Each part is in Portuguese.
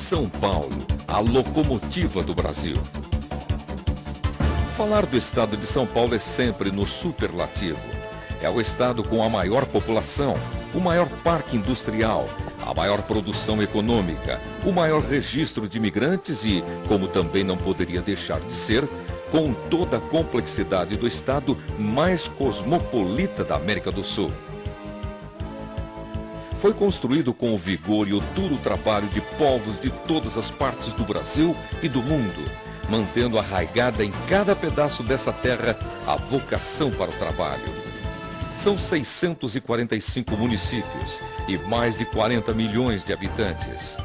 São Paulo, a locomotiva do Brasil. Falar do estado de São Paulo é sempre no superlativo. É o estado com a maior população, o maior parque industrial, a maior produção econômica, o maior registro de imigrantes e, como também não poderia deixar de ser, com toda a complexidade do estado mais cosmopolita da América do Sul. Foi construído com o vigor e o duro trabalho de povos de todas as partes do Brasil e do mundo, mantendo arraigada em cada pedaço dessa terra a vocação para o trabalho. São 645 municípios e mais de 40 milhões de habitantes.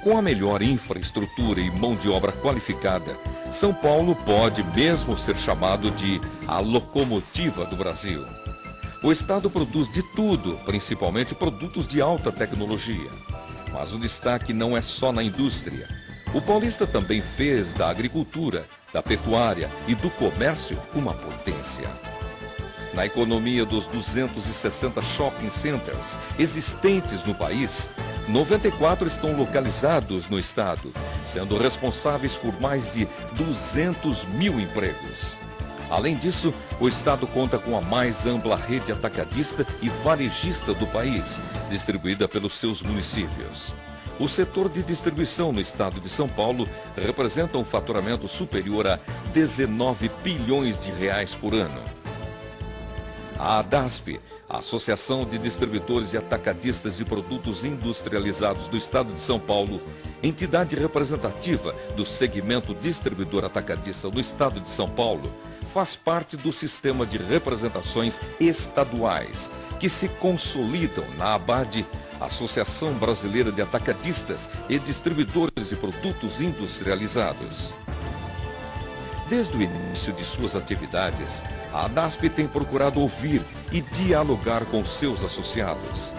Com a melhor infraestrutura e mão de obra qualificada, São Paulo pode mesmo ser chamado de a locomotiva do Brasil. O estado produz de tudo, principalmente produtos de alta tecnologia. Mas o destaque não é só na indústria. O paulista também fez da agricultura, da pecuária e do comércio uma potência. Na economia dos 260 shopping centers existentes no país, 94 estão localizados no estado, sendo responsáveis por mais de 200 mil empregos. Além disso, o estado conta com a mais ampla rede atacadista e varejista do país, distribuída pelos seus municípios. O setor de distribuição no estado de São Paulo representa um faturamento superior a 19 bilhões de reais por ano. A ADASP, a Associação de Distribuidores e Atacadistas de Produtos Industrializados do Estado de São Paulo, entidade representativa do segmento distribuidor atacadista do Estado de São Paulo, faz parte do sistema de representações estaduais, que se consolidam na ABAD, Associação Brasileira de Atacadistas e Distribuidores de Produtos Industrializados. Desde o início de suas atividades, a ADASP tem procurado ouvir e dialogar com seus associados.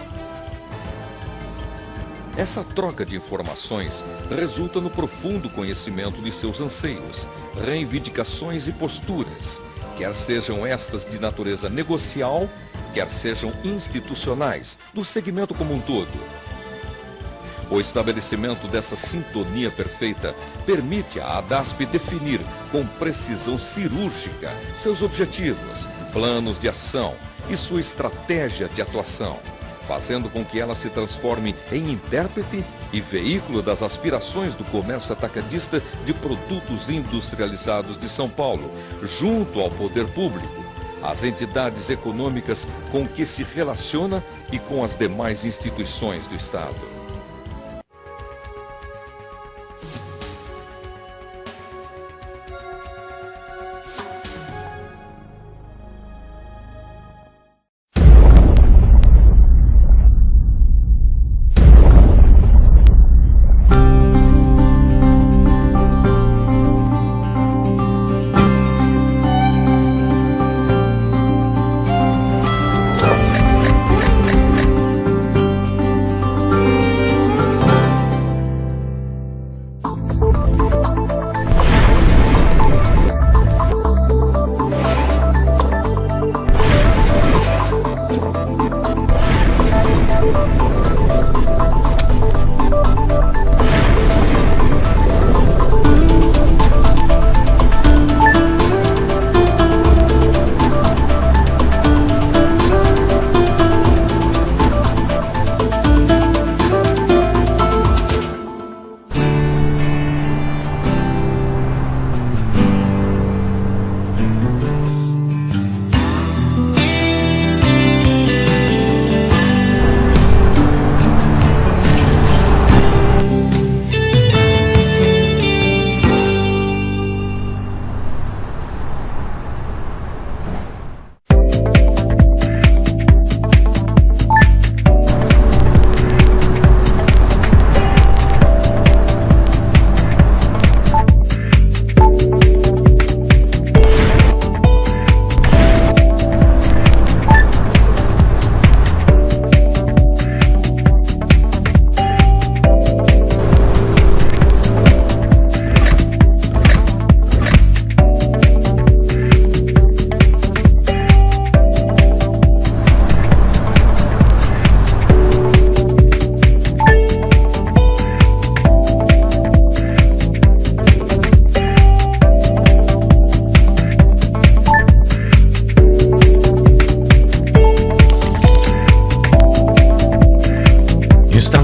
Essa troca de informações resulta no profundo conhecimento de seus anseios, reivindicações e posturas, quer sejam estas de natureza negocial, quer sejam institucionais, do segmento como um todo. O estabelecimento dessa sintonia perfeita permite à ADASP definir com precisão cirúrgica seus objetivos, planos de ação e sua estratégia de atuação, fazendo com que ela se transforme em intérprete e veículo das aspirações do comércio atacadista de produtos industrializados de São Paulo, junto ao poder público, às entidades econômicas com que se relaciona e com as demais instituições do Estado.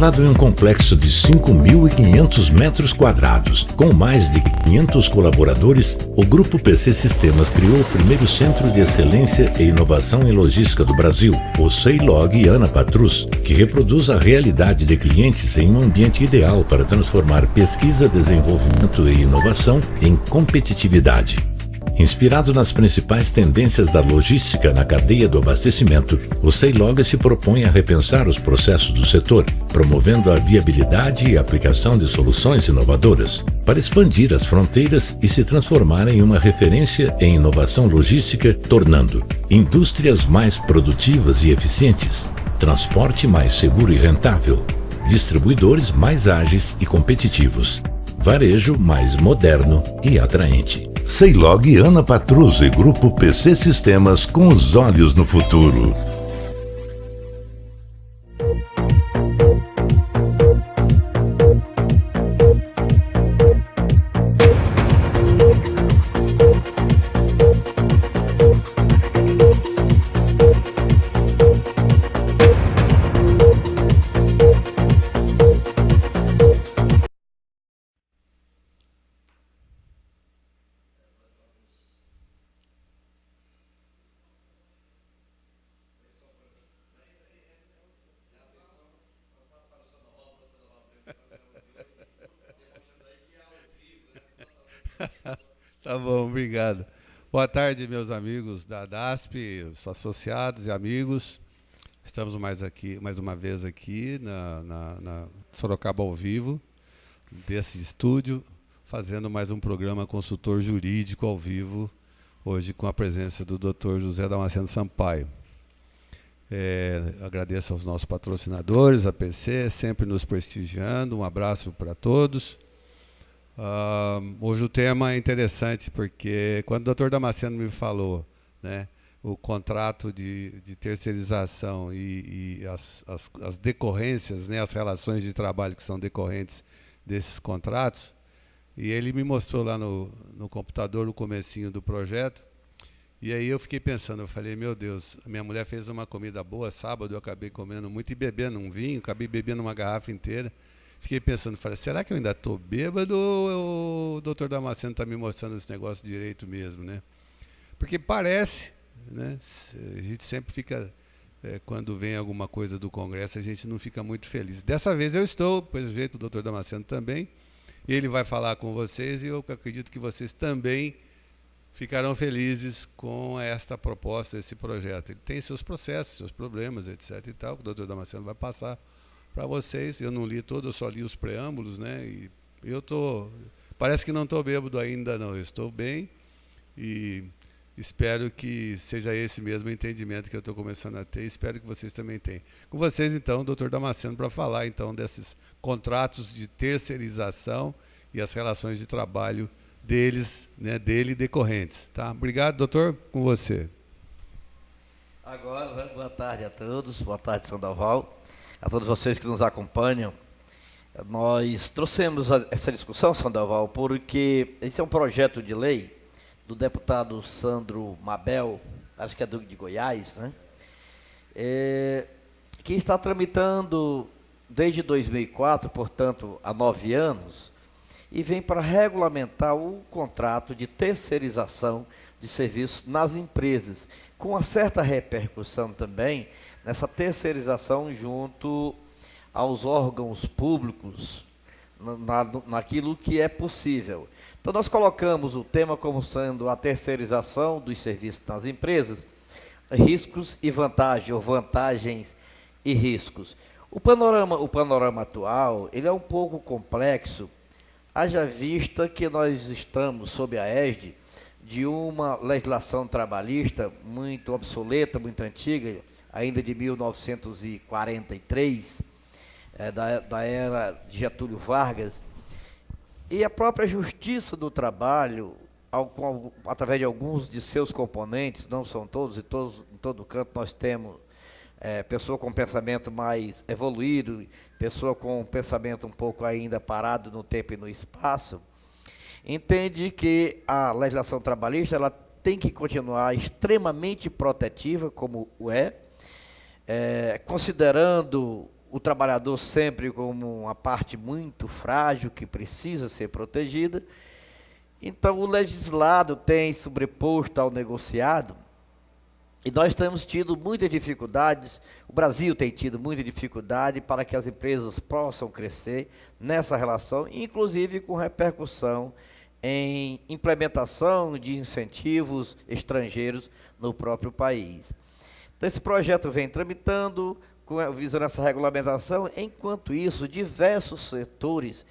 Instalado em um complexo de 5.500 metros quadrados, com mais de 500 colaboradores, o Grupo PC Sistemas criou o primeiro Centro de Excelência e Inovação em Logística do Brasil, o Ceilog Ana Patrus, que reproduz a realidade de clientes em um ambiente ideal para transformar pesquisa, desenvolvimento e inovação em competitividade. Inspirado nas principais tendências da logística na cadeia do abastecimento, o Ceilog se propõe a repensar os processos do setor, promovendo a viabilidade e aplicação de soluções inovadoras, para expandir as fronteiras e se transformar em uma referência em inovação logística, tornando indústrias mais produtivas e eficientes, transporte mais seguro e rentável, distribuidores mais ágeis e competitivos, varejo mais moderno e atraente. Ceilog Ana Patrus e Grupo PC Sistemas, com os olhos no futuro. Tá bom, obrigado. Boa tarde, meus amigos da DASP, os associados e amigos. Estamos mais uma vez aqui na Sorocaba ao vivo, desse estúdio, fazendo mais um programa consultor jurídico ao vivo, hoje com a presença do Dr. José Damasceno Sampaio. Agradeço aos nossos patrocinadores, a PC, sempre nos prestigiando. Um abraço para todos. Hoje o tema é interessante, porque quando o Dr. Damasceno me falou, né, o contrato de terceirização e as decorrências, né, as relações de trabalho que são decorrentes desses contratos, e ele me mostrou lá no computador o comecinho do projeto, e aí eu fiquei pensando, eu falei, meu Deus, minha mulher fez uma comida boa sábado, eu acabei comendo muito e bebendo um vinho, acabei bebendo uma garrafa inteira. Fiquei pensando, falei, será que eu ainda estou bêbado ou o Dr. Damasceno está me mostrando esse negócio direito mesmo, né? Porque parece, né? A gente sempre fica, quando vem alguma coisa do Congresso, a gente não fica muito feliz. Dessa vez eu estou, pelo jeito o Dr. Damasceno também, ele vai falar com vocês e eu acredito que vocês também ficarão felizes com esta proposta, esse projeto. Ele tem seus processos, seus problemas, etc. e tal, que o Dr. Damasceno vai passar para vocês. Eu não li todo, eu só li os preâmbulos, né? E parece que não estou bêbado ainda não, eu estou bem e espero que seja esse mesmo entendimento que eu estou começando a ter, espero que vocês também tenham. Com vocês então, o Dr. Damasceno, para falar então desses contratos de terceirização e as relações de trabalho deles, né, dele decorrentes. Tá? Obrigado, doutor, com você. Agora, boa tarde a todos, boa tarde, Sandoval. A todos vocês que nos acompanham. Nós trouxemos essa discussão, Sandoval, porque esse é um projeto de lei do deputado Sandro Mabel, acho que é de Goiás, né? Que está tramitando desde 2004, portanto, há 9 anos, e vem para regulamentar o contrato de terceirização de serviços nas empresas, com uma certa repercussão também nessa terceirização junto aos órgãos públicos, naquilo que é possível. Então, nós colocamos o tema como sendo a terceirização dos serviços nas empresas, riscos e vantagens, ou vantagens e riscos. O panorama atual, ele é um pouco complexo, haja vista que nós estamos sob a égide de uma legislação trabalhista muito obsoleta, muito antiga, ainda de 1943, da era de Getúlio Vargas, e a própria Justiça do Trabalho, através de alguns de seus componentes, não são todos, em todo canto nós temos pessoa com pensamento mais evoluído, pessoa com pensamento um pouco ainda parado no tempo e no espaço, entende que a legislação trabalhista ela tem que continuar extremamente protetiva, como considerando o trabalhador sempre como uma parte muito frágil que precisa ser protegida. Então, o legislado tem sobreposto ao negociado, e nós temos tido muitas dificuldades, o Brasil tem tido muita dificuldade para que as empresas possam crescer nessa relação, inclusive com repercussão em implementação de incentivos estrangeiros no próprio país. Então, esse projeto vem tramitando, visando essa regulamentação. Enquanto isso, diversos setores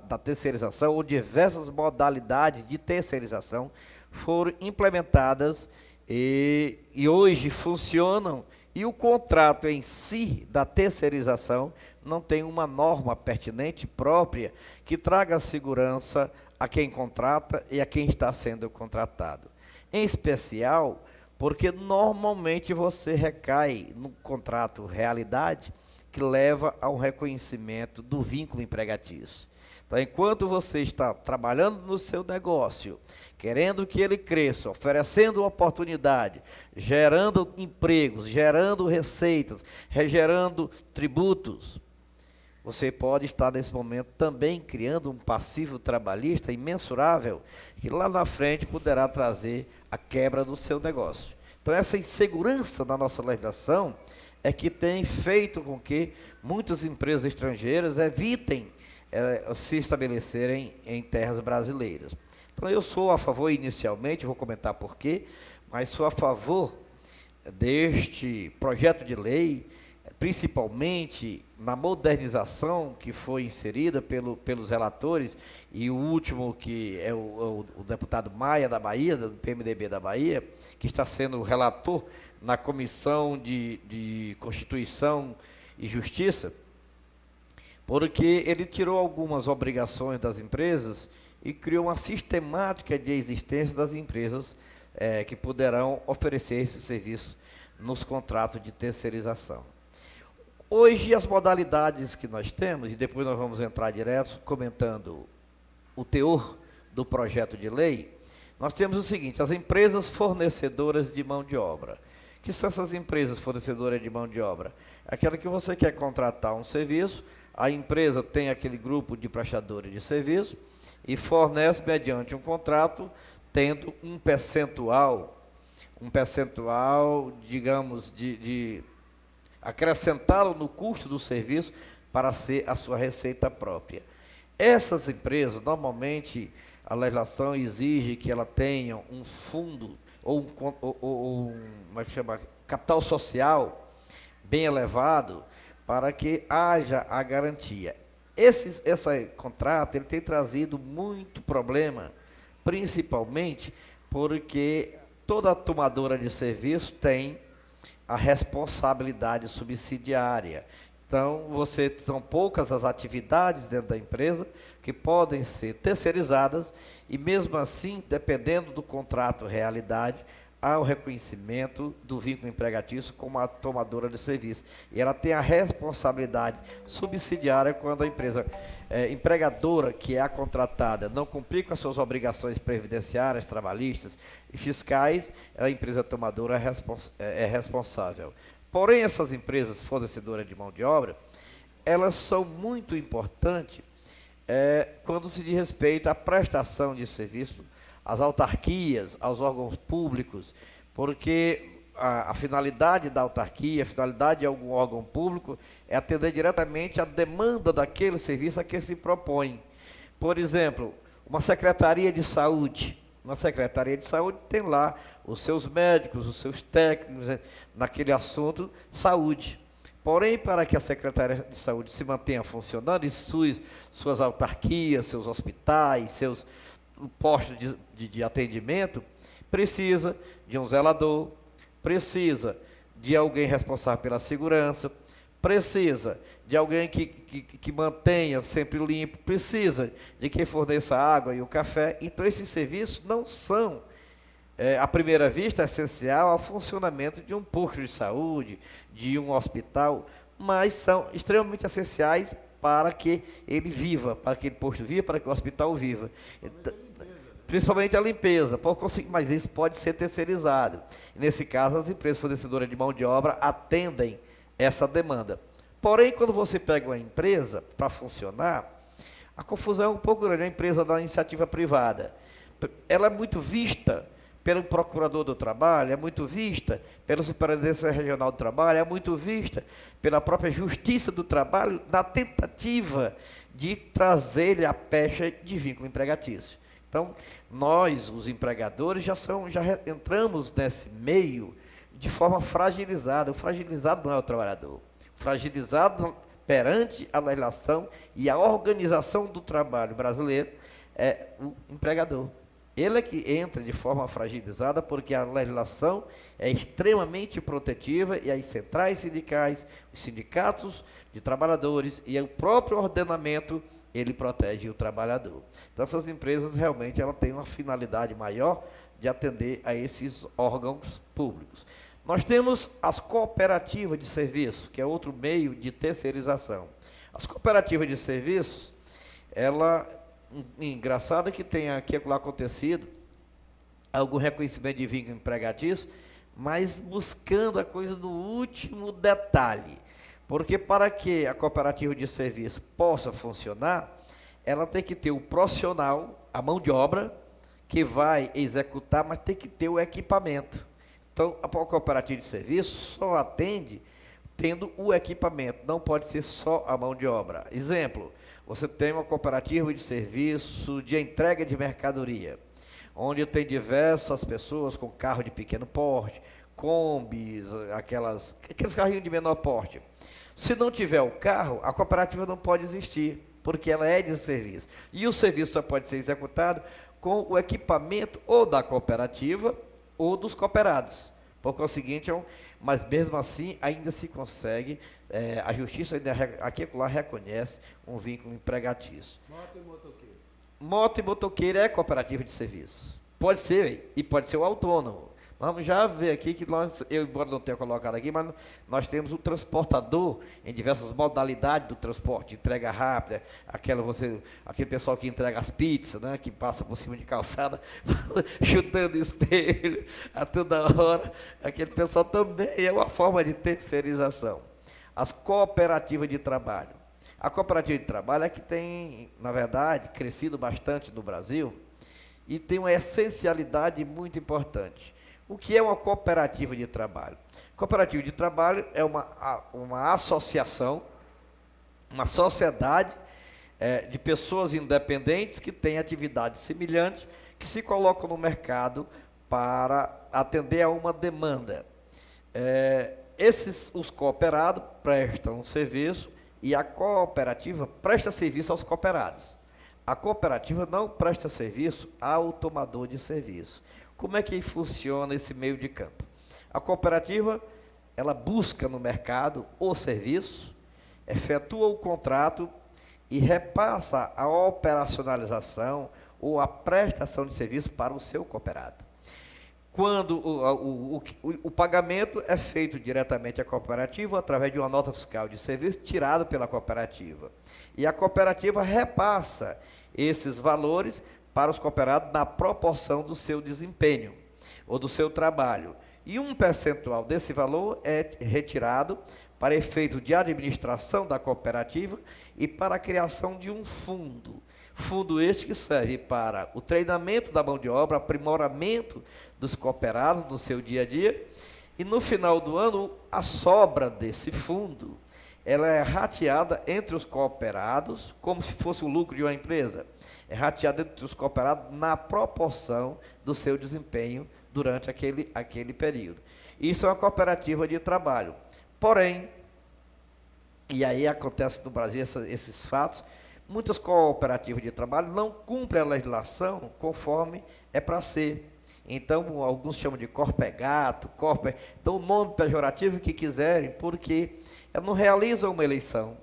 da terceirização, ou diversas modalidades de terceirização, foram implementadas e hoje funcionam, e o contrato em si da terceirização não tem uma norma pertinente própria que traga segurança a quem contrata e a quem está sendo contratado. Em especial, porque normalmente você recai no contrato realidade que leva ao reconhecimento do vínculo empregatício. Então, enquanto você está trabalhando no seu negócio, querendo que ele cresça, oferecendo oportunidade, gerando empregos, gerando receitas, gerando tributos, você pode estar nesse momento também criando um passivo trabalhista imensurável, que lá na frente poderá trazer a quebra do seu negócio. Então, essa insegurança na nossa legislação é que tem feito com que muitas empresas estrangeiras evitem se estabelecerem em terras brasileiras. Então, eu sou a favor inicialmente, vou comentar por quê, mas sou a favor deste projeto de lei, principalmente na modernização que foi inserida pelos relatores, e o último, que é o deputado Maia da Bahia, do PMDB da Bahia, que está sendo o relator na Comissão de Constituição e Justiça, porque ele tirou algumas obrigações das empresas e criou uma sistemática de existência das empresas que poderão oferecer esse serviço nos contratos de terceirização. Hoje, as modalidades que nós temos, e depois nós vamos entrar direto comentando o teor do projeto de lei, nós temos o seguinte: as empresas fornecedoras de mão de obra. O que são essas empresas fornecedoras de mão de obra? Aquela que você quer contratar um serviço, a empresa tem aquele grupo de prestadores de serviço e fornece mediante um contrato, tendo um percentual, digamos, de acrescentá-lo no custo do serviço para ser a sua receita própria. Essas empresas, normalmente, a legislação exige que ela tenha um fundo ou como é que chama? Capital social bem elevado para que haja a garantia. Esse contrato ele tem trazido muito problema, principalmente porque toda tomadora de serviço tem a responsabilidade subsidiária. Então, são poucas as atividades dentro da empresa que podem ser terceirizadas e, mesmo assim, dependendo do contrato realidade, há o reconhecimento do vínculo empregatício como a tomadora de serviço. E ela tem a responsabilidade subsidiária quando a empresa empregadora, que é a contratada, não cumprir com as suas obrigações previdenciárias, trabalhistas e fiscais, a empresa tomadora é responsável. Porém, essas empresas fornecedoras de mão de obra, elas são muito importantes quando se diz respeito à prestação de serviço às autarquias, aos órgãos públicos, porque a finalidade da autarquia, a finalidade de algum órgão público é atender diretamente à demanda daquele serviço a que se propõe. Por exemplo, uma secretaria de saúde. Uma secretaria de saúde tem lá os seus médicos, os seus técnicos naquele assunto saúde. Porém, para que a Secretaria de Saúde se mantenha funcionando, e suas autarquias, seus hospitais, seus postos de atendimento, precisa de um zelador, precisa de alguém responsável pela segurança, precisa de alguém que mantenha sempre limpo, precisa de quem forneça a água e o café. Então, esses serviços não são, à primeira vista, essencial ao funcionamento de um posto de saúde, de um hospital, mas são extremamente essenciais para que ele viva, para que aquele posto viva, para que o hospital viva. Então, principalmente a limpeza, mas isso pode ser terceirizado. Nesse caso, as empresas fornecedoras de mão de obra atendem essa demanda. Porém, quando você pega uma empresa para funcionar, a confusão é um pouco grande. A empresa da iniciativa privada, ela é muito vista pelo procurador do trabalho, é muito vista pela Superintendência Regional do Trabalho, é muito vista pela própria Justiça do Trabalho, na tentativa de trazer-lhe a pecha de vínculo empregatício. Então, nós, os empregadores, já entramos nesse meio de forma fragilizada. O fragilizado não é o trabalhador. O fragilizado perante a legislação e a organização do trabalho brasileiro é o empregador. Ele é que entra de forma fragilizada porque a legislação é extremamente protetiva e as centrais sindicais, os sindicatos de trabalhadores e o próprio ordenamento, ele protege o trabalhador. Então, essas empresas realmente ela têm uma finalidade maior de atender a esses órgãos públicos. Nós temos as cooperativas de serviço, que é outro meio de terceirização. As cooperativas de serviço, engraçado que tenha aqui acontecido algum reconhecimento de vínculo empregatício, mas buscando a coisa no último detalhe. Porque para que a cooperativa de serviço possa funcionar, ela tem que ter o profissional, a mão de obra, que vai executar, mas tem que ter o equipamento. Então, a cooperativa de serviço só atende tendo o equipamento, não pode ser só a mão de obra. Exemplo, você tem uma cooperativa de serviço de entrega de mercadoria, onde tem diversas pessoas com carro de pequeno porte, combis, aqueles carrinhos de menor porte. Se não tiver o carro, a cooperativa não pode existir, porque ela é de serviço. E o serviço só pode ser executado com o equipamento ou da cooperativa ou dos cooperados. Por conseguinte, mas mesmo assim ainda se consegue, a justiça ainda aqui lá reconhece um vínculo empregatício. Moto e motoqueiro. Moto e motoqueiro é cooperativa de serviço. Pode ser, e pode ser o autônomo. Vamos já ver aqui que eu, embora não tenha colocado aqui, mas nós temos o transportador em diversas modalidades do transporte, entrega rápida, aquele pessoal que entrega as pizzas, né, que passa por cima de calçada, chutando espelho a toda hora, aquele pessoal também é uma forma de terceirização. As cooperativas de trabalho. A cooperativa de trabalho é que tem, na verdade, crescido bastante no Brasil e tem uma essencialidade muito importante. O que é uma cooperativa de trabalho? Cooperativa de trabalho é uma associação, uma sociedade de pessoas independentes que têm atividades semelhantes, que se colocam no mercado para atender a uma demanda. Os cooperados prestam serviço e a cooperativa presta serviço aos cooperados. A cooperativa não presta serviço ao tomador de serviço. Como é que funciona esse meio de campo? A cooperativa, ela busca no mercado o serviço, efetua o contrato e repassa a operacionalização ou a prestação de serviço para o seu cooperado. Quando o pagamento é feito diretamente à cooperativa através de uma nota fiscal de serviço tirada pela cooperativa. E a cooperativa repassa esses valores para os cooperados na proporção do seu desempenho ou do seu trabalho. E um percentual desse valor é retirado para efeito de administração da cooperativa e para a criação de um fundo. Fundo este que serve para o treinamento da mão de obra, aprimoramento dos cooperados no seu dia a dia. E no final do ano, a sobra desse fundo, ela é rateada entre os cooperados, como se fosse o lucro de uma empresa. É rateado entre os cooperados na proporção do seu desempenho durante aquele período. Isso é uma cooperativa de trabalho. Porém, e aí acontece no Brasil esses fatos, muitas cooperativas de trabalho não cumprem a legislação conforme é para ser. Então, alguns chamam de corpe-gato, dão o nome pejorativo que quiserem, porque ela não realiza uma eleição,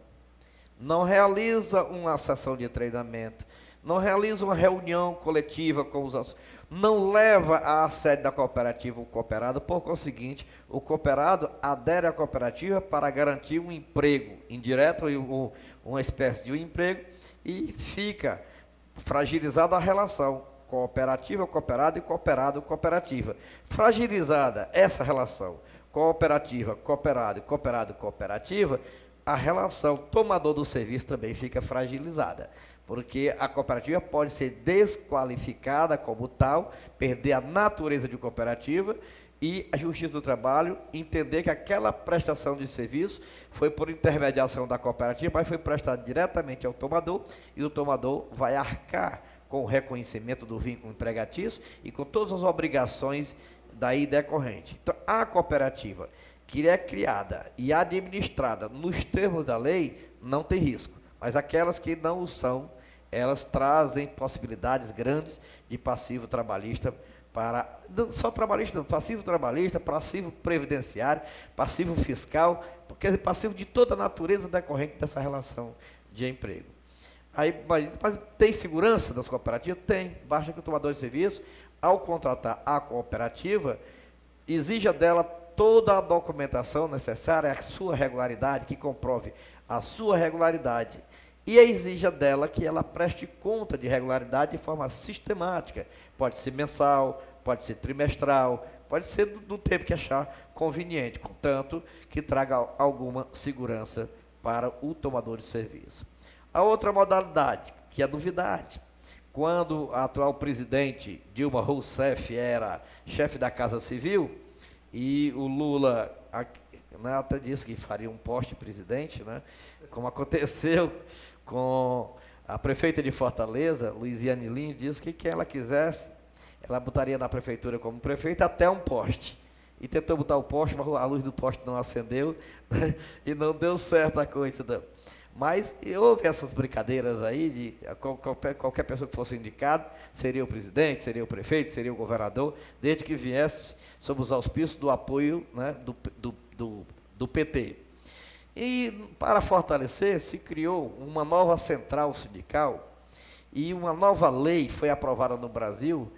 não realiza uma sessão de treinamento, não realiza uma reunião coletiva com os... não leva à sede da cooperativa o cooperado, por conseguinte, o cooperado adere à cooperativa para garantir um emprego indireto, uma espécie de um emprego, e fica fragilizada a relação cooperativa, cooperado e cooperado, cooperativa. Fragilizada essa relação cooperativa, cooperado e cooperado, cooperativa, a relação tomador do serviço também fica fragilizada, porque a cooperativa pode ser desqualificada como tal, perder a natureza de cooperativa, e a Justiça do Trabalho entender que aquela prestação de serviço foi por intermediação da cooperativa, mas foi prestada diretamente ao tomador, e o tomador vai arcar com o reconhecimento do vínculo empregatício e com todas as obrigações daí decorrente. Então, a cooperativa que é criada e administrada nos termos da lei, não tem risco, mas aquelas que não o são, elas trazem possibilidades grandes de passivo trabalhista para, não só trabalhista, não, passivo trabalhista, passivo previdenciário, passivo fiscal, porque é passivo de toda a natureza decorrente dessa relação de emprego. Aí, mas tem segurança das cooperativas? Tem, basta que o tomador de serviço, ao contratar a cooperativa, exija dela toda a documentação necessária, a sua regularidade, que comprove a sua regularidade, e exija dela que ela preste conta de regularidade de forma sistemática. Pode ser mensal, pode ser trimestral, pode ser do tempo que achar conveniente, contanto que traga alguma segurança para o tomador de serviço. A outra modalidade, que é a novidade, quando a atual presidente Dilma Rousseff era chefe da Casa Civil, e o Lula até disse que faria um poste presidente, né, como aconteceu com a prefeita de Fortaleza, Luiziane Lins, disse que quem ela quisesse, ela botaria na prefeitura como prefeita até um poste. E tentou botar o poste, mas a luz do poste não acendeu, né, e não deu certo a coisa. Não. Mas houve essas brincadeiras aí, de qualquer pessoa que fosse indicada, seria o presidente, seria o prefeito, seria o governador, desde que viesse sob os auspícios do apoio, né, do PT. E, para fortalecer, se criou uma nova central sindical e uma nova lei foi aprovada no Brasil,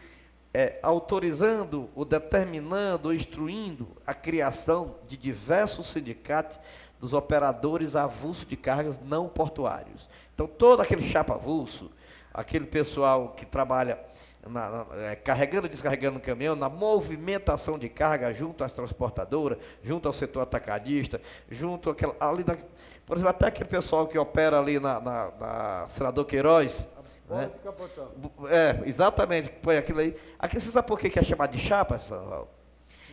autorizando, determinando, instruindo a criação de diversos sindicatos dos operadores avulsos de cargas não portuários. Então, todo aquele chapa avulso, aquele pessoal que trabalha carregando e descarregando no caminhão, na movimentação de carga junto às transportadoras, junto ao setor atacadista, junto ali por exemplo, até aquele pessoal que opera ali na Senador Queiroz. Né? Exatamente, põe aquilo aí. Aqui, você sabe por que é chamado de chapa, Sanval?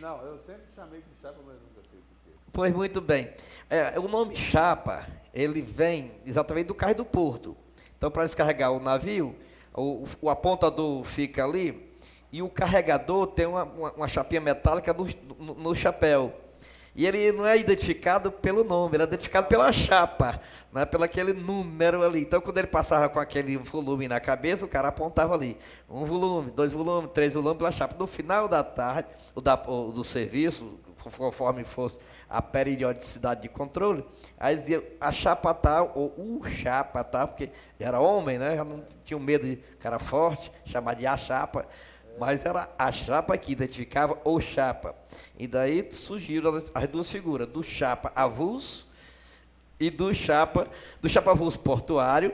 Não, eu sempre chamei de chapa, mas nunca sei por quê. Pois muito bem. O nome chapa, ele vem exatamente do cais do porto. Então, para descarregar o navio, o apontador fica ali e o carregador tem uma chapinha metálica no chapéu. E ele não é identificado pelo nome, ele é identificado pela chapa, né, pelo aquele número ali. Então, quando ele passava com aquele volume na cabeça, o cara apontava ali. 1 volume, 2 volumes, 3 volumes pela chapa. No final da tarde, do serviço, conforme fosse a periodicidade de controle, aí dizia a chapa tal, ou o chapa tal, porque era homem, né? Já não tinha medo de cara forte, chamar de a chapa, mas era a chapa que identificava o chapa. E daí surgiram as duas figuras, do chapa avulso e do chapa avulso portuário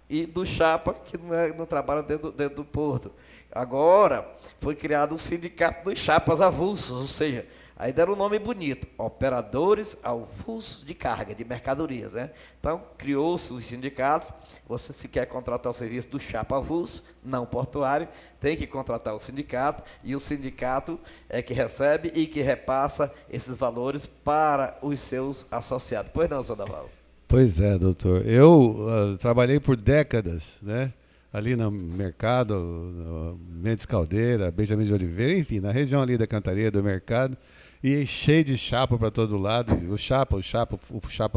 e do chapa que não trabalha dentro do porto. Agora foi criado o sindicato dos chapas avulsos, ou seja, aí deram um nome bonito, operadores avulsos de carga, de mercadorias, né? Então, criou-se os sindicatos. Você, se quer contratar o serviço do chapa avulso, não portuário, tem que contratar o sindicato, e o sindicato é que recebe e que repassa esses valores para os seus associados. Pois não, Sandoval? Pois é, doutor. Eu trabalhei por décadas, né? Ali no mercado, no Mendes Caldeira, Benjamin de Oliveira, enfim, na região ali da Cantareira, do mercado, e cheio de chapa para todo lado, o chapa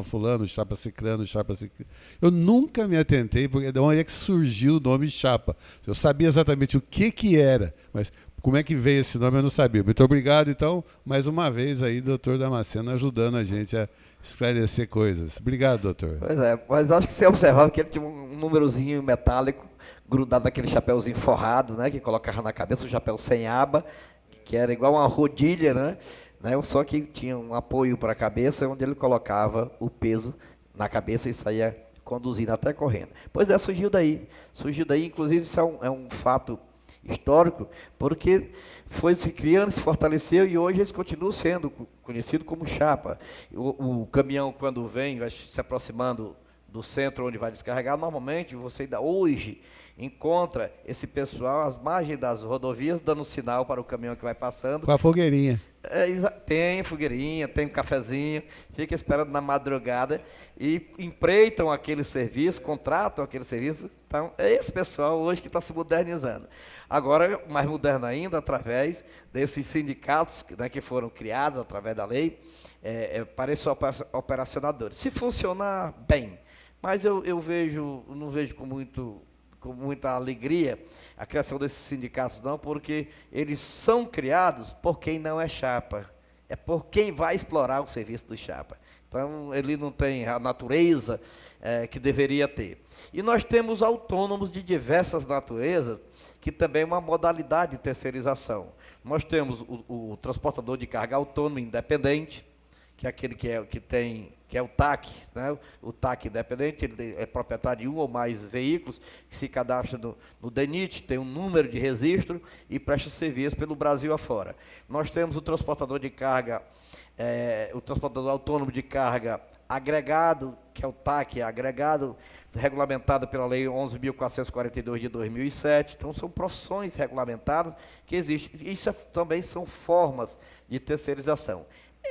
fulano, o chapa ciclano, o chapa ciclano. Eu nunca me atentei, porque de onde é que surgiu o nome chapa. Eu sabia exatamente o que era, mas como é que veio esse nome eu não sabia. Muito obrigado, então, mais uma vez aí, doutor Damasceno, ajudando a gente a esclarecer coisas. Obrigado, doutor. Pois é, mas acho que você observava que ele tinha um númerozinho metálico grudado naquele chapéuzinho forrado, né, que colocava na cabeça, um chapéu sem aba, que era igual uma rodilha, né, só que tinha um apoio para a cabeça, onde ele colocava o peso na cabeça e saía conduzindo até correndo. Pois é, surgiu daí, inclusive isso é um fato histórico, porque foi se criando, se fortaleceu e hoje eles continuam sendo conhecidos como chapa. O caminhão, quando vem, vai se aproximando do centro onde vai descarregar, normalmente você ainda hoje encontra esse pessoal às margens das rodovias dando sinal para o caminhão que vai passando. Com a fogueirinha. Tem fogueirinha, tem um cafezinho, fica esperando na madrugada e empreitam aquele serviço, contratam aquele serviço. Então, é esse pessoal hoje que está se modernizando. Agora, mais moderno ainda, através desses sindicatos, né, que foram criados através da lei, para esses operacionadores. Se funcionar bem, mas eu não vejo com muita alegria a criação desses sindicatos, não, porque eles são criados por quem não é chapa, é por quem vai explorar o serviço do chapa. Então, ele não tem a natureza que deveria ter. E nós temos autônomos de diversas naturezas, que também é uma modalidade de terceirização. Nós temos o transportador de carga autônomo independente, que é aquele que é o TAC, né? O TAC independente, ele é proprietário de um ou mais veículos, que se cadastra no DENIT, tem um número de registro e presta serviço pelo Brasil afora. Nós temos o transportador de carga, o transportador autônomo de carga agregado, que é o TAC agregado, regulamentado pela Lei 11.442 de 2007. Então, são profissões regulamentadas que existem. Isso também são formas de terceirização.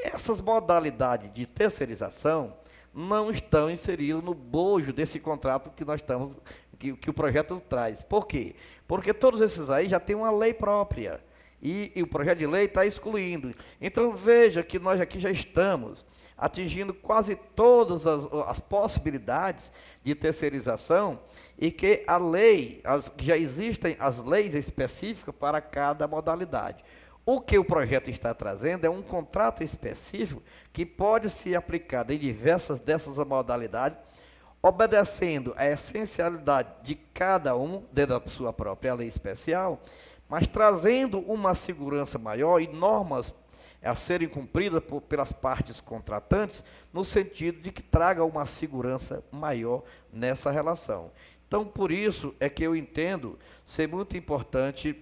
Essas modalidades de terceirização não estão inseridas no bojo desse contrato que nós estamos, que o projeto traz. Por quê? Porque todos esses aí já têm uma lei própria e o projeto de lei está excluindo. Então veja que nós aqui já estamos atingindo quase todas as possibilidades de terceirização e que a lei, já existem as leis específicas para cada modalidade. O que o projeto está trazendo é um contrato específico que pode ser aplicado em diversas dessas modalidades, obedecendo a essencialidade de cada um, dentro da sua própria lei especial, mas trazendo uma segurança maior e normas a serem cumpridas pelas partes contratantes, no sentido de que traga uma segurança maior nessa relação. Então, por isso é que eu entendo ser muito importante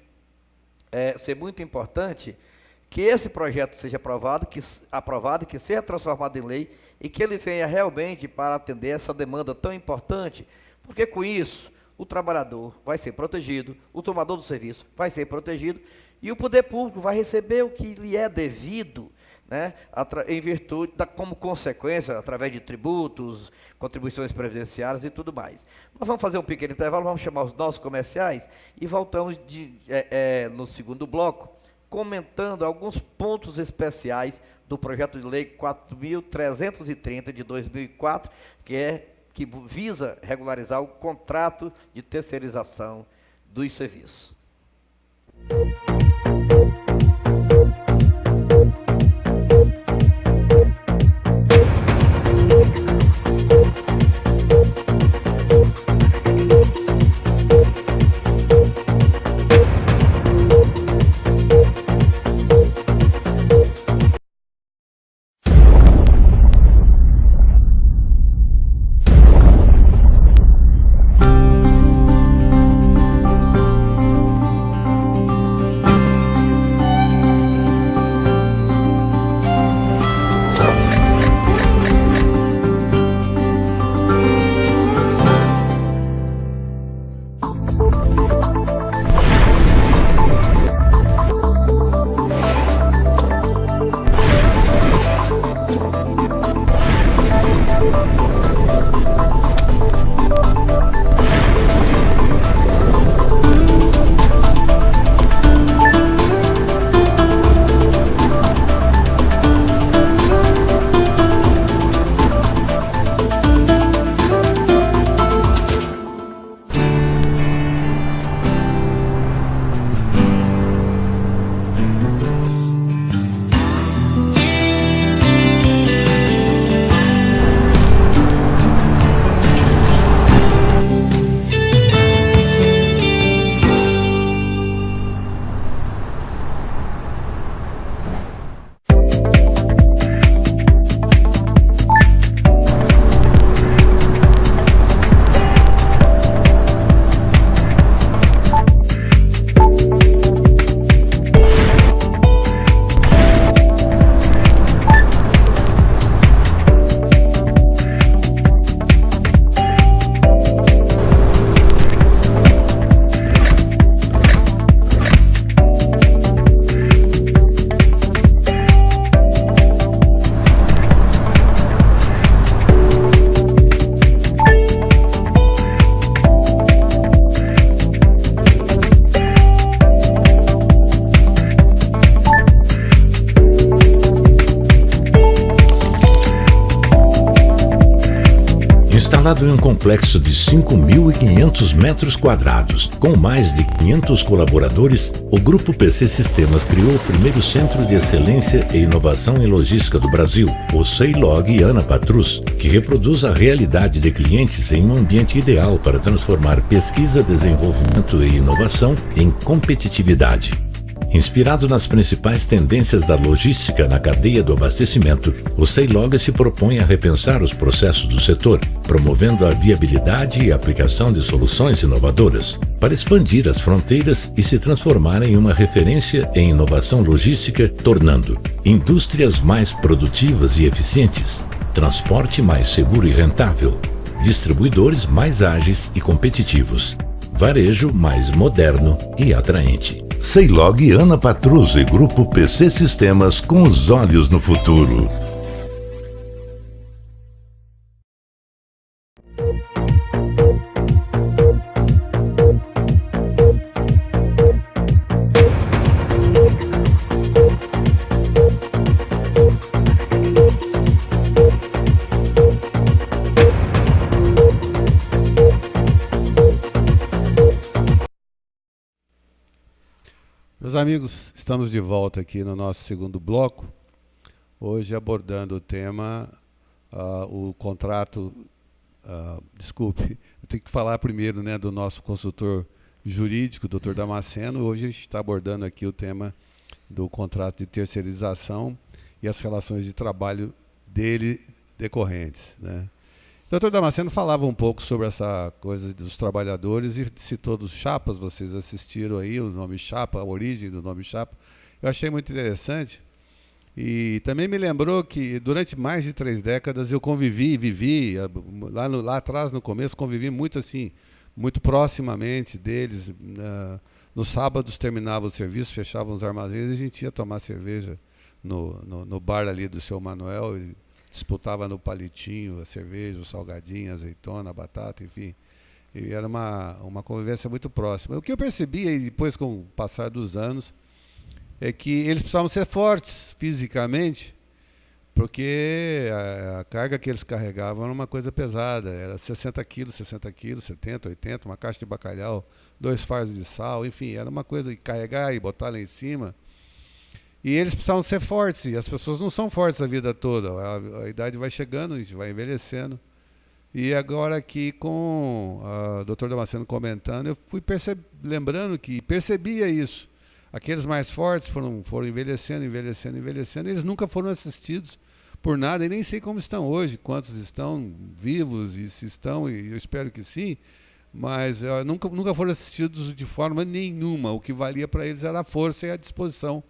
que esse projeto seja aprovado, que seja transformado em lei e que ele venha realmente para atender essa demanda tão importante, porque com isso o trabalhador vai ser protegido, o tomador do serviço vai ser protegido e o poder público vai receber o que lhe é devido, né, em virtude, como consequência, através de tributos, contribuições previdenciárias e tudo mais. Nós vamos fazer um pequeno intervalo, vamos chamar os nossos comerciais e voltamos no segundo bloco, comentando alguns pontos especiais do projeto de lei 4.330 de 2004, que visa regularizar o contrato de terceirização dos serviços. Instalado em um complexo de 5.500 metros quadrados, com mais de 500 colaboradores, o Grupo PC Sistemas criou o primeiro Centro de Excelência e Inovação em Logística do Brasil, o Ceilog Ana Patrus, que reproduz a realidade de clientes em um ambiente ideal para transformar pesquisa, desenvolvimento e inovação em competitividade. Inspirado nas principais tendências da logística na cadeia do abastecimento, o Ceilog se propõe a repensar os processos do setor, promovendo a viabilidade e aplicação de soluções inovadoras, para expandir as fronteiras e se transformar em uma referência em inovação logística, tornando indústrias mais produtivas e eficientes, transporte mais seguro e rentável, distribuidores mais ágeis e competitivos, varejo mais moderno e atraente. Ceilog Ana Patrus e Grupo PC Sistemas, com os olhos no futuro. Meus amigos, estamos de volta aqui no nosso segundo bloco, hoje abordando o tema, o contrato, desculpe, eu tenho que falar primeiro, né, do nosso consultor jurídico, Dr. Damasceno. Hoje a gente está abordando aqui o tema do contrato de terceirização e as relações de trabalho dele decorrentes, né? O Dr. Damasceno falava um pouco sobre essa coisa dos trabalhadores e citou dos chapas. Vocês assistiram aí o nome chapa, a origem do nome chapa. Eu achei muito interessante e também me lembrou que durante mais de 3 décadas eu vivi, lá atrás, no começo, convivi muito assim, muito proximamente deles. Nos sábados terminava o serviço, fechavam os armazéns e a gente ia tomar cerveja no bar ali do seu Manuel e disputava no palitinho a cerveja, o salgadinho, a azeitona, a batata, enfim. E era uma convivência muito próxima. O que eu percebi, e depois com o passar dos anos, é que eles precisavam ser fortes fisicamente, porque a carga que eles carregavam era uma coisa pesada. Era 60 quilos, 70, 80, uma caixa de bacalhau, 2 fardos de sal, enfim, era uma coisa de carregar e botar lá em cima. E eles precisavam ser fortes, e as pessoas não são fortes a vida toda. A idade vai chegando, a gente vai envelhecendo. E agora aqui com o Dr. Damasceno comentando, eu fui lembrando que percebia isso. Aqueles mais fortes foram envelhecendo, eles nunca foram assistidos por nada, e nem sei como estão hoje, quantos estão vivos, e se estão, e eu espero que sim, mas nunca foram assistidos de forma nenhuma. O que valia para eles era a força e a disposição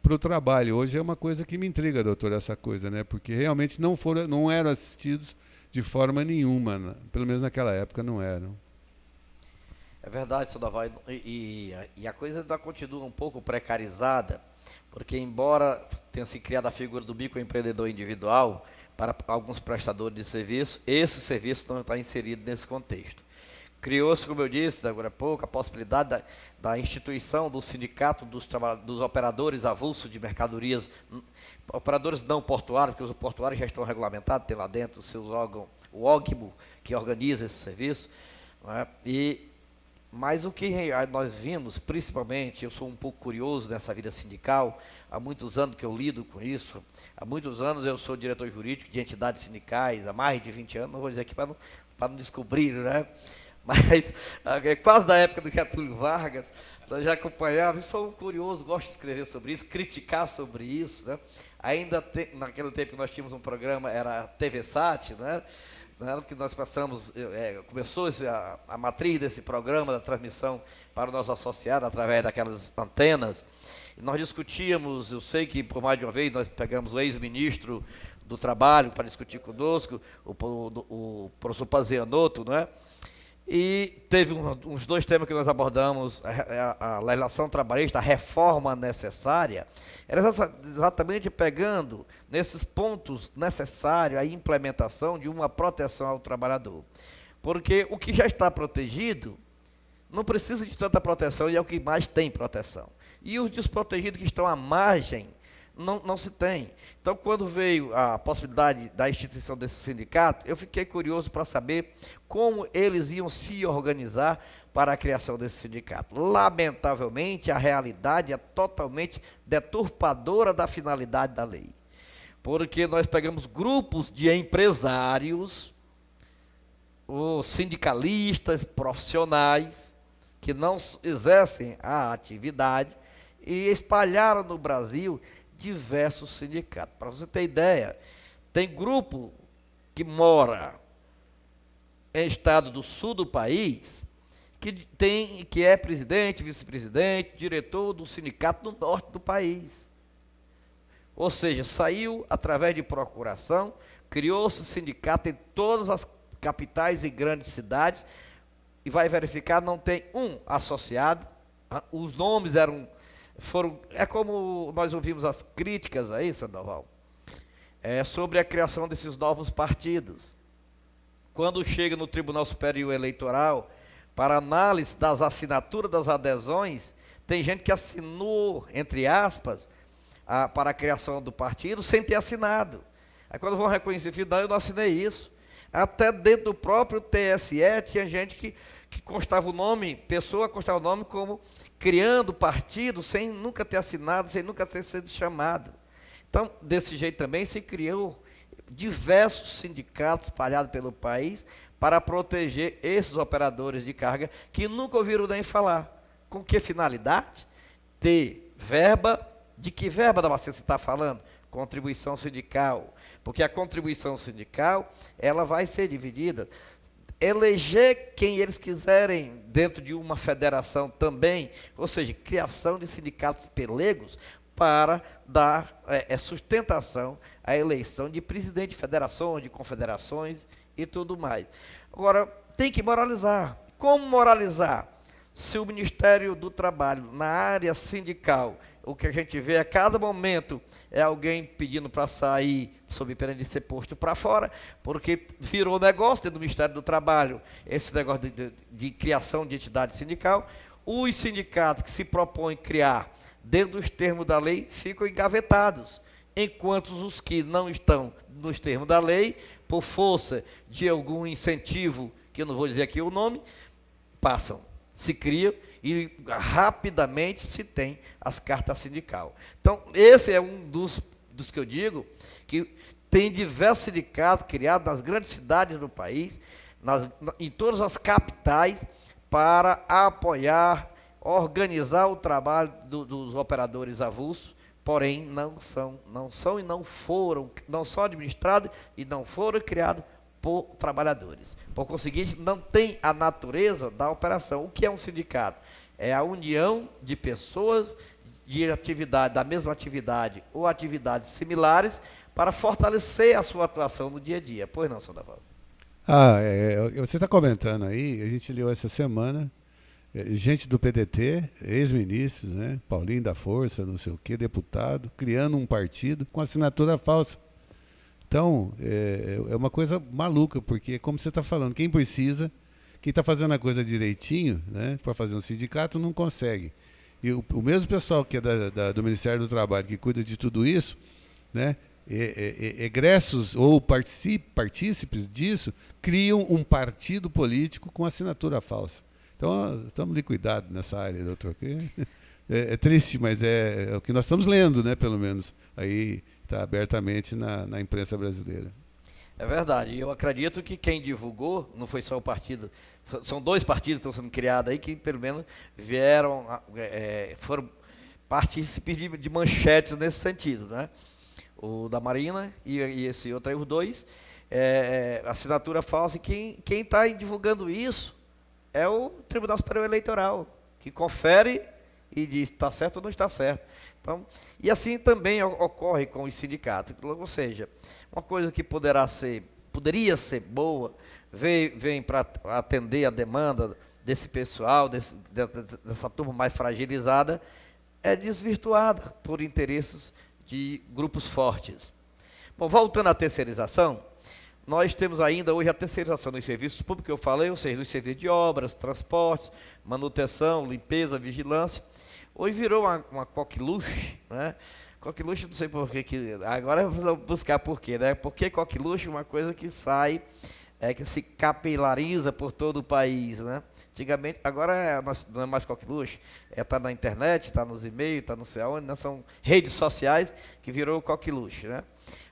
para o trabalho. Hoje é uma coisa que me intriga, doutor, essa coisa, né? Porque realmente não eram assistidos de forma nenhuma, né? Pelo menos naquela época não eram. É verdade, seu Daval, e a coisa ainda continua um pouco precarizada, porque embora tenha se criado a figura do microempreendedor individual para alguns prestadores de serviço, esse serviço não está inserido nesse contexto. Criou-se, como eu disse agora há pouco, a possibilidade da instituição do sindicato dos operadores avulso de mercadorias, operadores não portuários, porque os portuários já estão regulamentados, tem lá dentro os seus órgãos, o OGMO, que organiza esse serviço, não é? Mas o que nós vimos, principalmente, eu sou um pouco curioso nessa vida sindical, há muitos anos que eu lido com isso, há muitos anos eu sou diretor jurídico de entidades sindicais, há mais de 20 anos, não vou dizer aqui para não descobrir, né? Mas quase da época do Getúlio Vargas, nós já acompanhávamos, sou curioso, gosto de escrever sobre isso, criticar sobre isso, né? Ainda naquele tempo que nós tínhamos um programa, era a TV Sat, né? Que nós passamos, começou a matriz desse programa, da transmissão para o nosso associado, através daquelas antenas, e nós discutíamos, eu sei que por mais de uma vez nós pegamos o ex-ministro do Trabalho para discutir conosco, o professor Pazianotto, não é? E teve uns 2 temas que nós abordamos, a legislação trabalhista, a reforma necessária, era exatamente pegando nesses pontos necessários a implementação de uma proteção ao trabalhador. Porque o que já está protegido não precisa de tanta proteção e é o que mais tem proteção. E os desprotegidos que estão à margem não se tem. Então, quando veio a possibilidade da instituição desse sindicato, eu fiquei curioso para saber como eles iam se organizar para a criação desse sindicato. Lamentavelmente, a realidade é totalmente deturpadora da finalidade da lei. Porque nós pegamos grupos de empresários, os sindicalistas profissionais, que não exercem a atividade, e espalharam no Brasil diversos sindicatos. Para você ter ideia, tem grupo que mora em estado do sul do país, que é presidente, vice-presidente, diretor do sindicato no norte do país. Ou seja, saiu através de procuração, criou-se sindicato em todas as capitais e grandes cidades, e vai verificar, não tem um associado. Os nomes foram, é como nós ouvimos as críticas aí, Sandoval, sobre a criação desses novos partidos. Quando chega no Tribunal Superior Eleitoral, para análise das assinaturas das adesões, tem gente que assinou, entre aspas, para a criação do partido, sem ter assinado. Aí quando vão reconhecer, não, eu não assinei isso. Até dentro do próprio TSE, tinha gente que constava o nome, pessoa constava o nome como criando partido, sem nunca ter assinado, sem nunca ter sido chamado. Então, desse jeito também se criou diversos sindicatos espalhados pelo país para proteger esses operadores de carga que nunca ouviram nem falar. Com que finalidade? Ter verba. De que verba, Damasceno, você está falando? Contribuição sindical. Porque a contribuição sindical, ela vai ser dividida. Eleger quem eles quiserem dentro de uma federação também, ou seja, criação de sindicatos pelegos para dar sustentação à eleição de presidente de federações, de confederações e tudo mais. Agora, tem que moralizar. Como moralizar? Se o Ministério do Trabalho, na área sindical, o que a gente vê a cada momento é alguém pedindo para sair sob pena de ser posto para fora, porque virou negócio dentro do Ministério do Trabalho, esse negócio de criação de entidade sindical. Os sindicatos que se propõem criar dentro dos termos da lei ficam engavetados, enquanto os que não estão nos termos da lei, por força de algum incentivo, que eu não vou dizer aqui o nome, passam, se criam e rapidamente se tem as cartas sindical. Então, esse é um dos que eu digo, que tem diversos sindicatos criados nas grandes cidades do país, em todas as capitais, para apoiar, organizar o trabalho dos operadores avulsos, porém não são administrados e não foram criados por trabalhadores. Por conseguinte, não tem a natureza da operação. O que é um sindicato? É a união de pessoas de atividade, da mesma atividade ou atividades similares, para fortalecer a sua atuação no dia a dia. Pois não, Sandoval? Você está comentando aí, a gente leu essa semana, gente do PDT, ex-ministros, né, Paulinho da Força, não sei o quê, deputado, criando um partido com assinatura falsa. Então, é uma coisa maluca, porque, como você está falando, quem precisa, quem está fazendo a coisa direitinho, né, para fazer um sindicato, não consegue. E o mesmo pessoal que é do Ministério do Trabalho, que cuida de tudo isso, né, egressos ou partícipes disso, criam um partido político com assinatura falsa. Então, estamos de cuidado nessa área, doutor. É triste, mas é o que nós estamos lendo, né, pelo menos, aí está abertamente na imprensa brasileira. É verdade, eu acredito que quem divulgou, não foi só o partido, são dois partidos que estão sendo criados aí, que pelo menos foram partícipes de manchetes nesse sentido, né? O da Marina e esse outro aí, os dois, assinatura falsa, e quem está divulgando isso é o Tribunal Superior Eleitoral, que confere e diz se está certo ou não está certo. Então, e assim também ocorre com os sindicatos. Ou seja, uma coisa que poderia ser boa, vem para atender a demanda desse pessoal, dessa turma mais fragilizada, é desvirtuada por interesses de grupos fortes. Bom, voltando à terceirização, nós temos ainda hoje a terceirização nos serviços públicos, que eu falei, ou seja, nos serviços de obras, transportes, manutenção, limpeza, vigilância. Hoje virou uma coqueluche, né? Coqueluche, não sei por que, agora vamos buscar por quê, né? Porque coqueluche é uma coisa que sai, que se capilariza por todo o país, né? Antigamente, agora não é mais coqueluche, tá na internet, tá nos e-mails, tá não sei aonde, né? São redes sociais que virou coqueluche, né?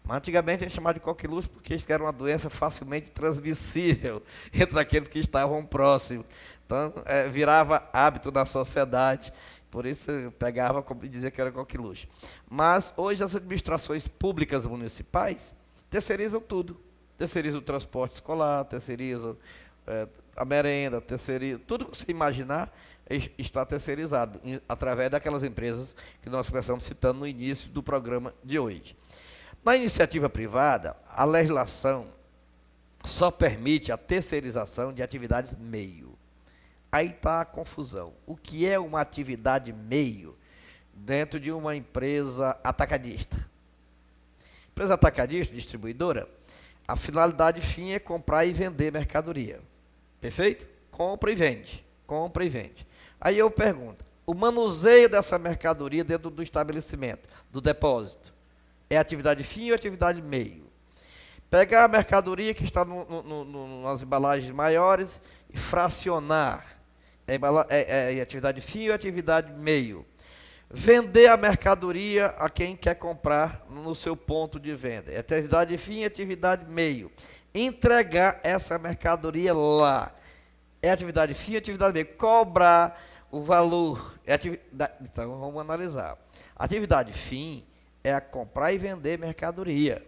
Mas antigamente a gente chamava de coqueluche porque isso era uma doença facilmente transmissível entre aqueles que estavam próximos. Então, virava hábito da sociedade, por isso pegava e dizia que era coqueluche. Mas hoje as administrações públicas municipais terceirizam tudo. Terceirizam o transporte escolar, terceirizam a merenda, terceirizam tudo que você imaginar está terceirizado através daquelas empresas que nós começamos citando no início do programa de hoje. Na iniciativa privada, a legislação só permite a terceirização de atividades meio. Aí está a confusão. O que é uma atividade meio dentro de uma empresa atacadista? Empresa atacadista, distribuidora, a finalidade fim é comprar e vender mercadoria. Perfeito? Compra e vende. Compra e vende. Aí eu pergunto, o manuseio dessa mercadoria dentro do estabelecimento, do depósito, é atividade fim ou atividade meio? Pegar a mercadoria que está nas embalagens maiores e fracionar. É atividade fim ou atividade meio? Vender a mercadoria a quem quer comprar no seu ponto de venda. É atividade fim e atividade meio. Entregar essa mercadoria lá. É atividade fim e atividade meio. Cobrar o valor. Então, vamos analisar. Atividade fim é a comprar e vender mercadoria.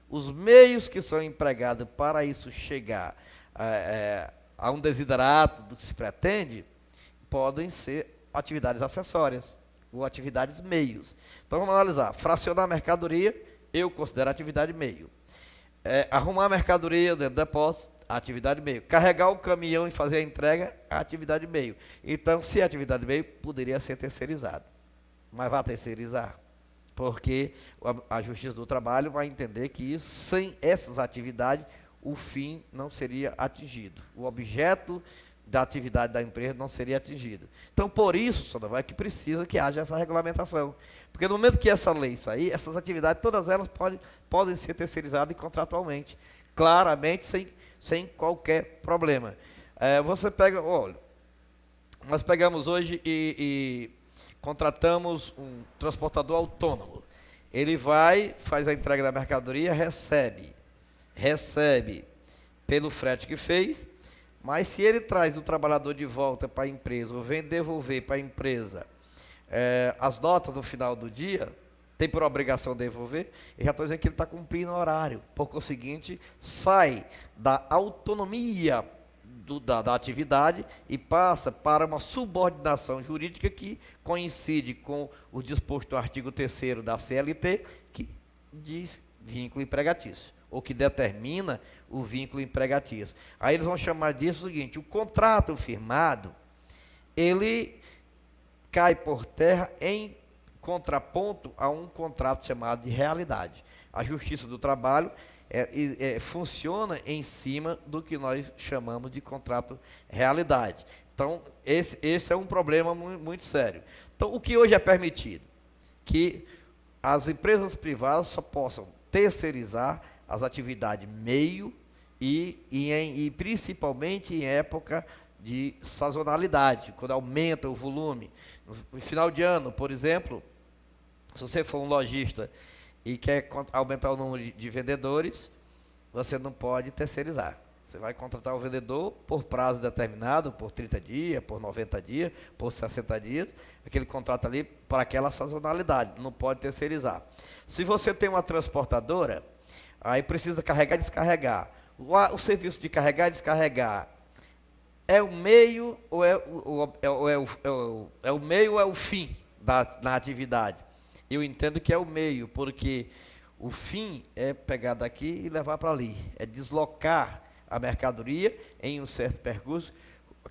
Os meios que são empregados para isso chegar a um desiderato do que se pretende, podem ser atividades acessórias ou atividades meios. Então vamos analisar. Fracionar mercadoria, eu considero atividade meio. Arrumar mercadoria dentro do depósito, atividade meio. Carregar o caminhão e fazer a entrega, atividade meio. Então, se é atividade meio, poderia ser terceirizado. Mas vai terceirizar. Porque a Justiça do Trabalho vai entender que sem essas atividades, o fim não seria atingido. O objeto da atividade da empresa não seria atingido. Então, por isso, Sandoval, é que precisa que haja essa regulamentação. Porque no momento que essa lei sair, essas atividades, todas elas podem ser terceirizadas contratualmente. Claramente, sem qualquer problema. Você pega, olha, nós pegamos hoje e contratamos um transportador autônomo. Ele vai, faz a entrega da mercadoria, recebe pelo frete que fez, mas se ele traz o trabalhador de volta para a empresa, ou vem devolver para a empresa as notas no final do dia, tem por obrigação devolver, eu já estou dizendo que ele está cumprindo o horário. Por conseguinte, sai da autonomia da atividade e passa para uma subordinação jurídica que coincide com o disposto no artigo 3º da CLT, que diz vínculo empregatício, ou que determina o vínculo empregatício. Aí eles vão chamar disso o seguinte: o contrato firmado, ele cai por terra em contraponto a um contrato chamado de realidade. A Justiça do Trabalho funciona em cima do que nós chamamos de contrato realidade. Então, esse é um problema muito sério. Então, o que hoje é permitido? Que as empresas privadas só possam terceirizar as atividades meio e principalmente em época de sazonalidade, quando aumenta o volume. No final de ano, por exemplo, se você for um lojista e quer aumentar o número de vendedores, você não pode terceirizar. Você vai contratar o vendedor por prazo determinado, por 30 dias, por 90 dias, por 60 dias, aquele contrato ali para aquela sazonalidade, não pode terceirizar. Se você tem uma transportadora, aí precisa carregar e descarregar. O serviço de carregar e descarregar é o meio ou é o meio ou é o fim da atividade? Eu entendo que é o meio, porque o fim é pegar daqui e levar para ali, é deslocar a mercadoria em um certo percurso.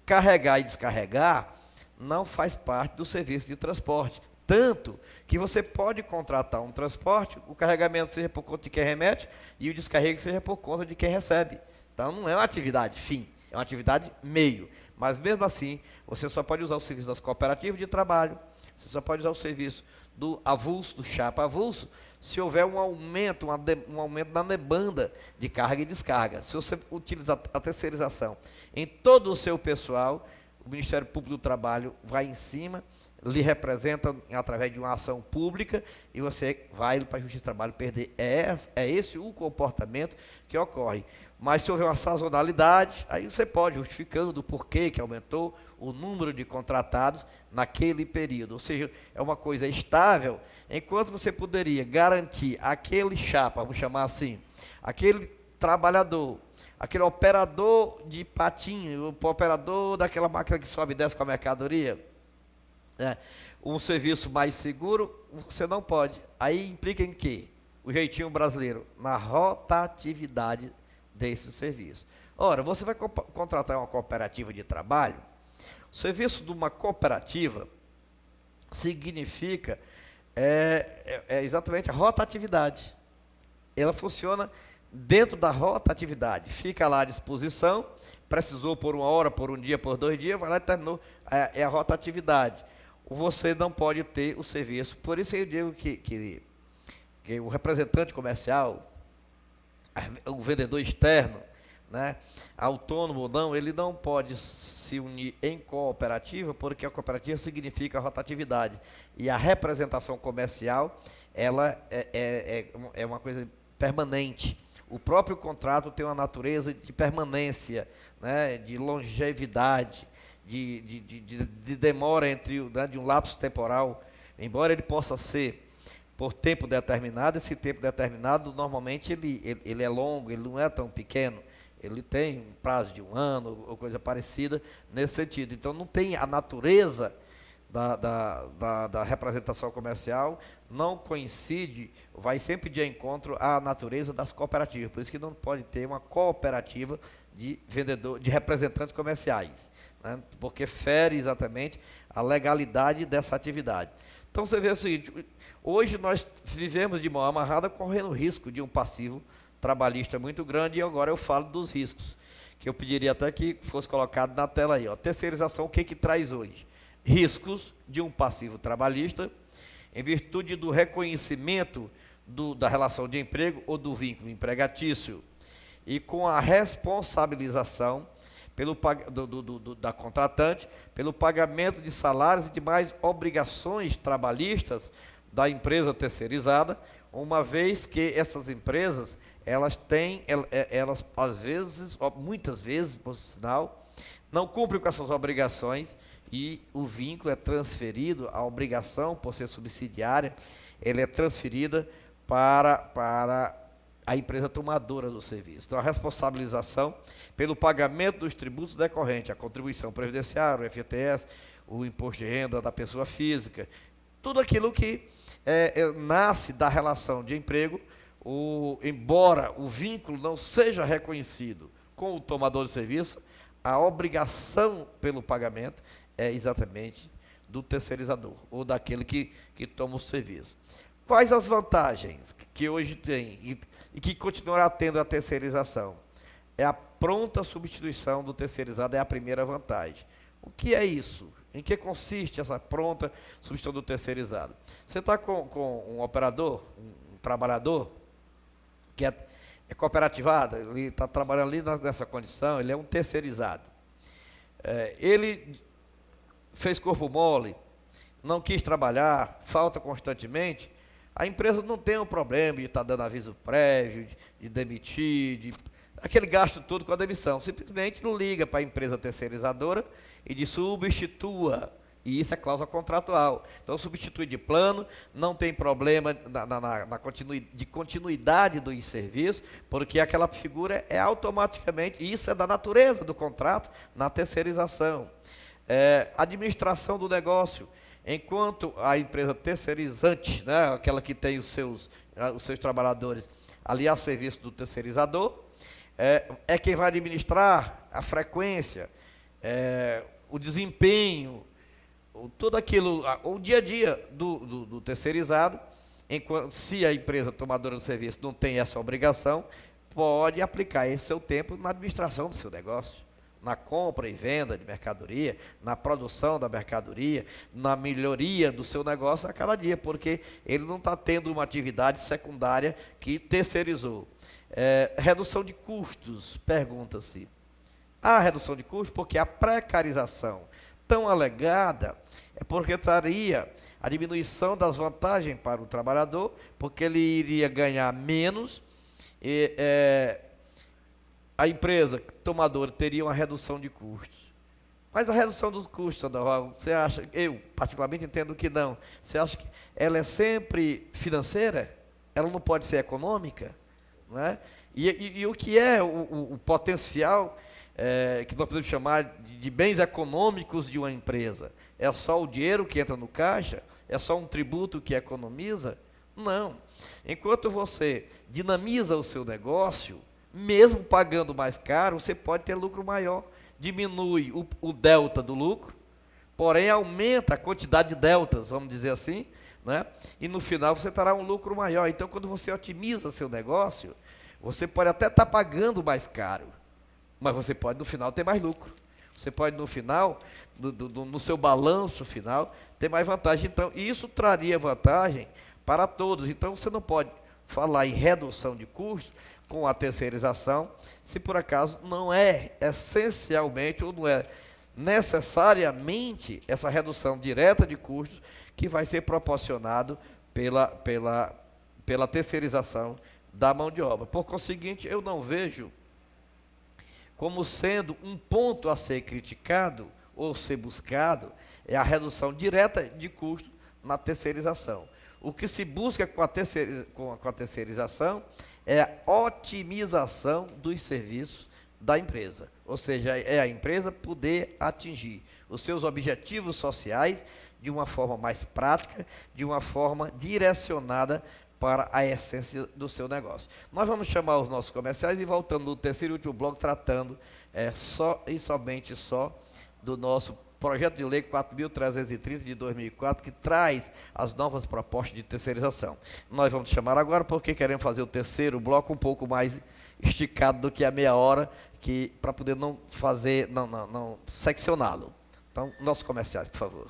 Carregar e descarregar não faz parte do serviço de transporte, tanto que você pode contratar um transporte, o carregamento seja por conta de quem remete e o descarrego seja por conta de quem recebe. Então não é uma atividade fim, é uma atividade meio, mas mesmo assim você só pode usar o serviço das cooperativas de trabalho, você só pode usar o serviço do avulso, do chapa avulso, se houver um aumento na demanda de carga e descarga. Se você utilizar a terceirização em todo o seu pessoal, o Ministério Público do Trabalho vai em cima, lhe representa através de uma ação pública e você vai para a Justiça do Trabalho perder. É esse o comportamento que ocorre. Mas se houver uma sazonalidade, aí você pode, justificando o porquê que aumentou o número de contratados naquele período. Ou seja, é uma coisa estável, enquanto você poderia garantir aquele chapa, vamos chamar assim, aquele trabalhador, aquele operador de patinho, o operador daquela máquina que sobe e desce com a mercadoria, né, um serviço mais seguro, você não pode. Aí implica em quê? O jeitinho brasileiro, na rotatividade desse serviço. Ora, você vai contratar uma cooperativa de trabalho, o serviço de uma cooperativa significa exatamente a rotatividade. Ela funciona dentro da rotatividade, fica lá à disposição, precisou por 1 hora, por 1 dia, por 2 dias, vai lá e terminou, é a rotatividade. Você não pode ter o serviço, por isso eu digo que o representante comercial, o vendedor externo, né, autônomo ou não, ele não pode se unir em cooperativa, porque a cooperativa significa rotatividade. E a representação comercial, ela é uma coisa permanente. O próprio contrato tem uma natureza de permanência, né, de longevidade, de demora né, de um lapso temporal. Embora ele possa ser por tempo determinado, esse tempo determinado, normalmente ele é longo, ele não é tão pequeno. Ele tem um prazo de 1 ano, ou coisa parecida, nesse sentido. Então, não tem a natureza da representação comercial, não coincide, vai sempre de encontro à natureza das cooperativas. Por isso que não pode ter uma cooperativa de representantes comerciais, né? Porque fere exatamente a legalidade dessa atividade. Então, você vê o seguinte, hoje nós vivemos de mão amarrada, correndo risco de um passivo trabalhista muito grande, e agora eu falo dos riscos, que eu pediria até que fosse colocado na tela aí. Ó. Terceirização, o que traz hoje? Riscos de um passivo trabalhista, em virtude do reconhecimento da relação de emprego ou do vínculo empregatício, e com a responsabilização da contratante pelo pagamento de salários e demais obrigações trabalhistas da empresa terceirizada, uma vez que essas empresas elas às vezes, muitas vezes, por sinal, não cumprem com essas obrigações e o vínculo é transferido, a obrigação, por ser subsidiária, ele é transferida para a empresa tomadora do serviço. Então, a responsabilização pelo pagamento dos tributos decorrentes, a contribuição previdenciária, o FGTS, o imposto de renda da pessoa física, tudo aquilo que nasce da relação de emprego, embora o vínculo não seja reconhecido com o tomador de serviço, a obrigação pelo pagamento é exatamente do terceirizador, ou daquele que toma o serviço. Quais as vantagens que hoje tem e que continuará tendo a terceirização? É a pronta substituição do terceirizado, é a primeira vantagem. O que é isso? Em que consiste essa pronta substituição do terceirizado? Você está com um operador, um trabalhador, que é cooperativado, ele está trabalhando ali nessa condição, ele é um terceirizado. Ele fez corpo mole, não quis trabalhar, falta constantemente, a empresa não tem um problema de estar dando aviso prévio, de demitir, aquele gasto todo com a demissão. Simplesmente não liga para a empresa terceirizadora e de substitua. E isso é cláusula contratual. Então, substitui de plano, não tem problema de continuidade do serviço, porque aquela figura é automaticamente, e isso é da natureza do contrato, na terceirização. Administração do negócio. Enquanto a empresa terceirizante, né, aquela que tem os seus trabalhadores ali a serviço do terceirizador, é quem vai administrar a frequência, o desempenho, tudo aquilo, o dia a dia do terceirizado. Se a empresa tomadora do serviço não tem essa obrigação, pode aplicar esse seu tempo na administração do seu negócio. na compra e venda de mercadoria, na produção da mercadoria, na melhoria do seu negócio a cada dia, porque ele não está tendo uma atividade secundária que terceirizou. Redução de custos, pergunta-se. Há redução de custos porque a precarização tão alegada é porque traria a diminuição das vantagens para o trabalhador, porque ele iria ganhar menos, e a empresa tomadora teria uma redução de custos. Mas a redução dos custos, Sandoval, você acha, eu particularmente entendo que não, você acha que ela é sempre financeira? Ela não pode ser econômica? Né? E o que é o potencial que nós podemos chamar de bens econômicos de uma empresa? É só o dinheiro que entra no caixa? É só um tributo que economiza? Não. Enquanto você dinamiza o seu negócio, mesmo pagando mais caro, você pode ter lucro maior. Diminui o delta do lucro, porém aumenta a quantidade de deltas, vamos dizer assim, né? E no final você terá um lucro maior. Então, quando você otimiza seu negócio, você pode até estar pagando mais caro, mas você pode no final ter mais lucro. Você pode no final, no seu balanço final, ter mais vantagem. Então, isso traria vantagem para todos. Então, você não pode falar em redução de custos com a terceirização, se por acaso não é essencialmente ou não é necessariamente essa redução direta de custos que vai ser proporcionado pela terceirização da mão de obra. Por conseguinte, eu não vejo como sendo um ponto a ser criticado ou ser buscado a redução direta de custos na terceirização. O que se busca com a terceirização é a otimização dos serviços da empresa. Ou seja, é a empresa poder atingir os seus objetivos sociais de uma forma mais prática, de uma forma direcionada para a essência do seu negócio. Nós vamos chamar os nossos comerciais e voltando no terceiro e último bloco, tratando só e somente do nosso projeto de lei 4.330 de 2004, que traz as novas propostas de terceirização. Nós vamos chamar agora porque queremos fazer o terceiro bloco um pouco mais esticado do que a meia hora, para poder não seccioná-lo. Então, nossos comerciais, por favor.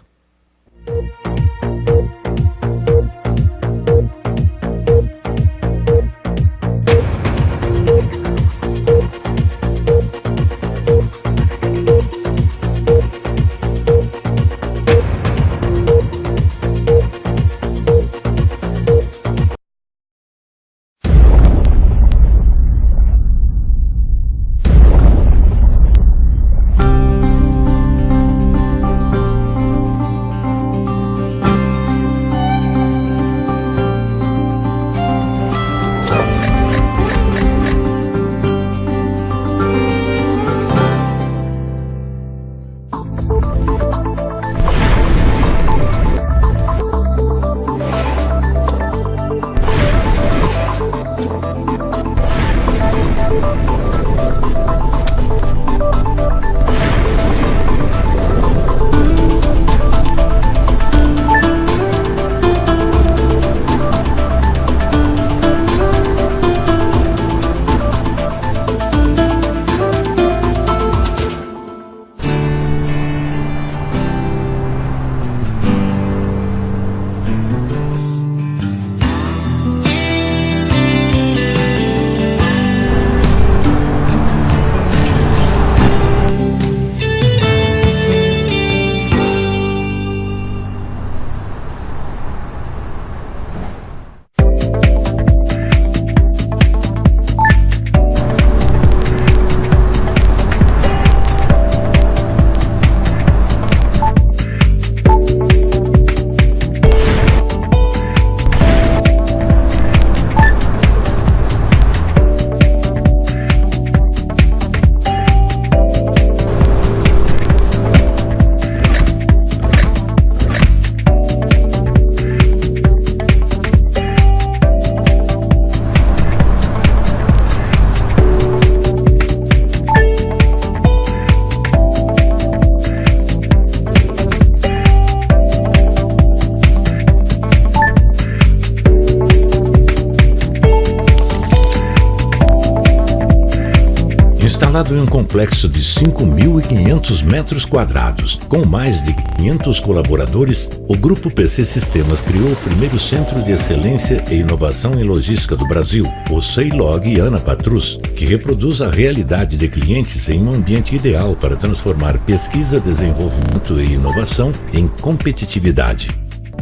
Instalado em um complexo de 5.500 metros quadrados, com mais de 500 colaboradores, o Grupo PC Sistemas criou o primeiro Centro de Excelência e Inovação em Logística do Brasil, o Ceilog Ana Patrus, que reproduz a realidade de clientes em um ambiente ideal para transformar pesquisa, desenvolvimento e inovação em competitividade.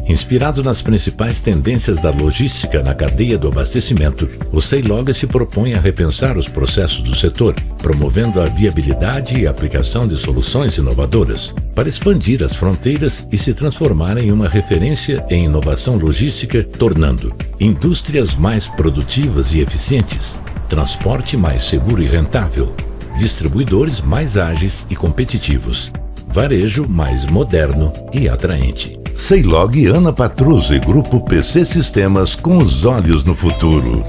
Inspirado nas principais tendências da logística na cadeia do abastecimento, o Ceilog se propõe a repensar os processos do setor, promovendo a viabilidade e aplicação de soluções inovadoras, para expandir as fronteiras e se transformar em uma referência em inovação logística, tornando indústrias mais produtivas e eficientes, transporte mais seguro e rentável, distribuidores mais ágeis e competitivos, varejo mais moderno e atraente. Ceilog Ana Patrus e Grupo PC Sistemas com os olhos no futuro.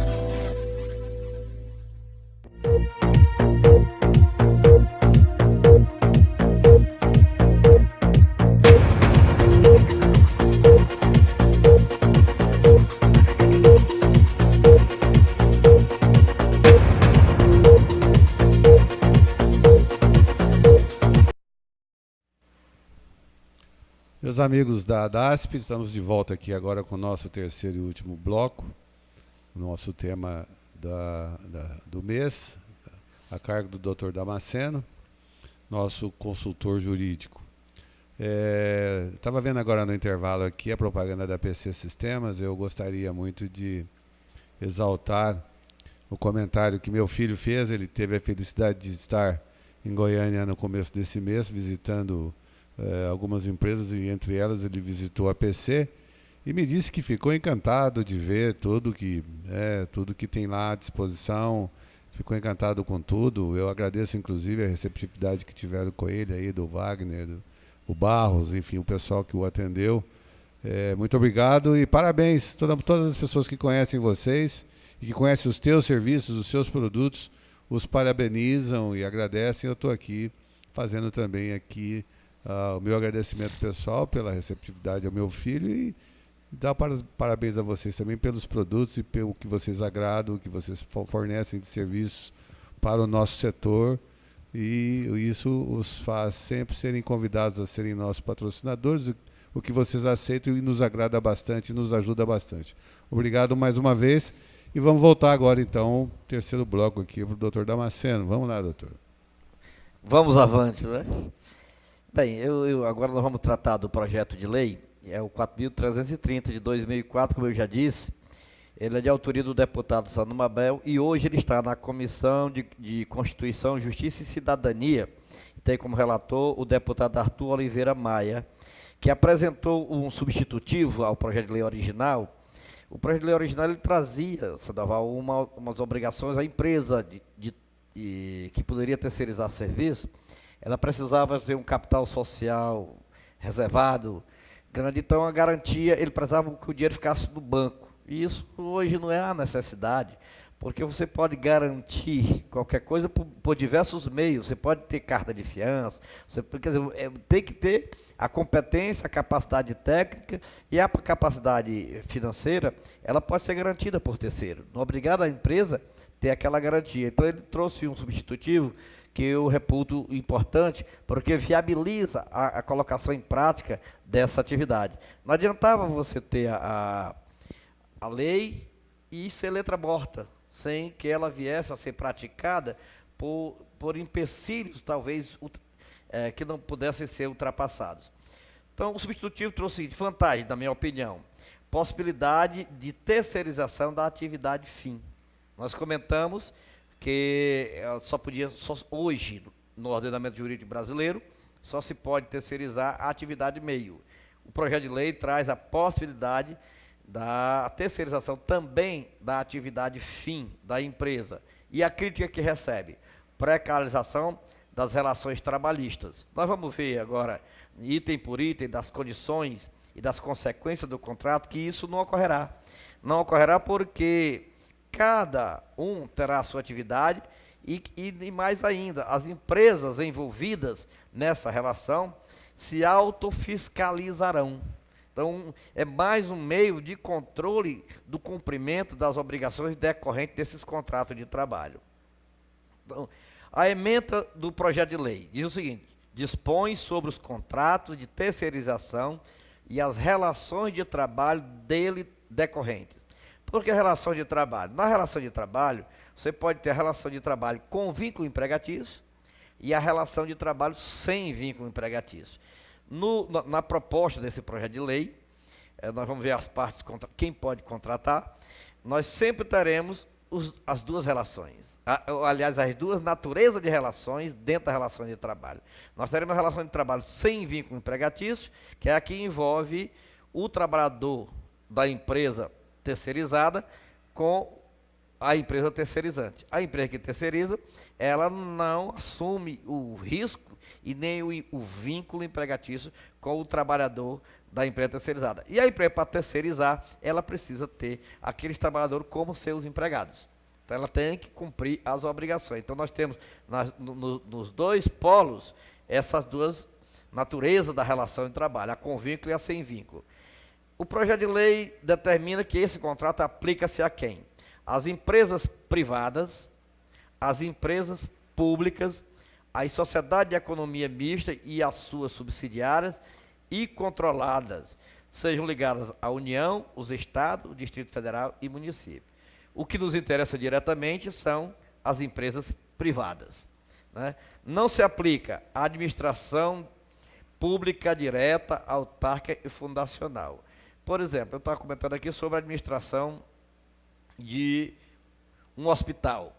Meus amigos da ADASP, estamos de volta aqui agora com o nosso terceiro e último bloco, nosso tema do mês, a cargo do Dr. Damasceno, nosso consultor jurídico. Estava vendo agora no intervalo aqui a propaganda da PC Sistemas. Eu gostaria muito de exaltar o comentário que meu filho fez. Ele teve a felicidade de estar em Goiânia no começo desse mês, visitando algumas empresas, e entre elas ele visitou a PC e me disse que ficou encantado de ver tudo que tem lá à disposição, ficou encantado com tudo. Eu agradeço inclusive a receptividade que tiveram com ele aí, do Wagner, o Barros, enfim, o pessoal que o atendeu. Muito obrigado e parabéns. Todas as pessoas que conhecem vocês e que conhecem os teus serviços, os seus produtos, os parabenizam e agradecem. Eu estou aqui fazendo também aqui o meu agradecimento pessoal pela receptividade ao meu filho e dar parabéns a vocês também pelos produtos e pelo que vocês agradam, o que vocês fornecem de serviços para o nosso setor, e isso os faz sempre serem convidados a serem nossos patrocinadores, o que vocês aceitam e nos agrada bastante, nos ajuda bastante. Obrigado mais uma vez e vamos voltar agora então ao terceiro bloco aqui para o Dr. Damasceno. Vamos lá, doutor. Vamos avante, né? Bem, agora nós vamos tratar do projeto de lei, é o 4.330 de 2004, como eu já disse. Ele é de autoria do deputado Sandro Mabel e hoje ele está na Comissão de Constituição, Justiça e Cidadania. Tem como relator o deputado Arthur Oliveira Maia, que apresentou um substitutivo ao projeto de lei original. O projeto de lei original ele trazia, Sandoval, umas obrigações à empresa que poderia terceirizar serviço. Ela precisava ter um capital social reservado grande, então a garantia, ele precisava que o dinheiro ficasse no banco. E isso hoje não é a necessidade, porque você pode garantir qualquer coisa por diversos meios. Você pode ter carta de fiança, quer dizer, tem que ter a competência, a capacidade técnica e a capacidade financeira, ela pode ser garantida por terceiro. Não é obrigado a empresa ter aquela garantia. Então ele trouxe um substitutivo que eu reputo importante, porque viabiliza a colocação em prática dessa atividade. Não adiantava você ter a lei e ser letra morta, sem que ela viesse a ser praticada por empecilhos, talvez, que não pudessem ser ultrapassados. Então, o substitutivo trouxe vantagem, na minha opinião, possibilidade de terceirização da atividade fim. Nós comentamos que hoje, no ordenamento jurídico brasileiro, só se pode terceirizar a atividade meio. O projeto de lei traz a possibilidade da terceirização também da atividade fim da empresa. E a crítica que recebe? Precarização das relações trabalhistas. Nós vamos ver agora, item por item, das condições e das consequências do contrato, que isso não ocorrerá. Não ocorrerá porque cada um terá a sua atividade e mais ainda, as empresas envolvidas nessa relação se autofiscalizarão. Então, é mais um meio de controle do cumprimento das obrigações decorrentes desses contratos de trabalho. Então, A ementa do projeto de lei diz o seguinte: dispõe sobre os contratos de terceirização e as relações de trabalho dele decorrentes. Por que relação de trabalho? Na relação de trabalho, você pode ter a relação de trabalho com vínculo empregatício e a relação de trabalho sem vínculo empregatício. Na proposta desse projeto de lei, nós vamos ver as partes, quem pode contratar, nós sempre teremos as duas relações. Aliás, as duas naturezas de relações dentro da relação de trabalho. Nós teremos a relação de trabalho sem vínculo empregatício, que é a que envolve o trabalhador da empresa terceirizada com a empresa terceirizante. A empresa que terceiriza, ela não assume o risco e nem o vínculo empregatício com o trabalhador da empresa terceirizada. E a empresa, para terceirizar, ela precisa ter aqueles trabalhadores como seus empregados. Então, ela tem que cumprir as obrigações. Então, nós temos nos dois polos essas duas naturezas da relação de trabalho, a com vínculo e a sem vínculo. O projeto de lei determina que esse contrato aplica-se a quem? As empresas privadas, as empresas públicas, as sociedades de economia mista e as suas subsidiárias e controladas, sejam ligadas à União, os Estados, o Distrito Federal e município. O que nos interessa diretamente são as empresas privadas, né? Não se aplica à administração pública direta, autárquica e fundacional. Por exemplo, eu estava comentando aqui sobre a administração de um hospital.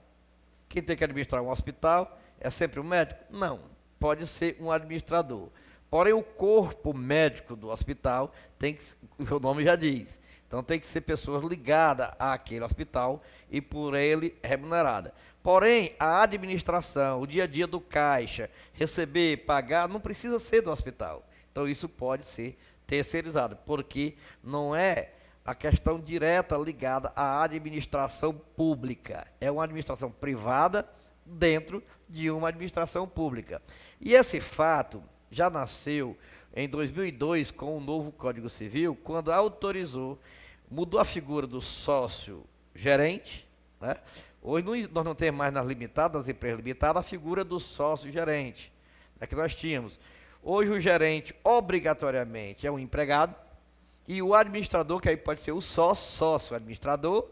Quem tem que administrar um hospital é sempre um médico? Não, pode ser um administrador. Porém, o corpo médico do hospital tem que, o nome já diz, então tem que ser pessoas ligadas àquele hospital e por ele remunerada. Porém, a administração, o dia a dia do caixa, receber, pagar, não precisa ser do hospital. Então, isso pode ser terceirizado, porque não é a questão direta ligada à administração pública. É uma administração privada dentro de uma administração pública. E esse fato já nasceu em 2002 com o novo Código Civil, quando autorizou, mudou a figura do sócio-gerente, né? Hoje nós não temos mais nas limitadas, nas empresas limitadas, a figura do sócio-gerente, né, que nós tínhamos. Hoje o gerente, obrigatoriamente, é um empregado, e o administrador, que aí pode ser o sócio-administrador,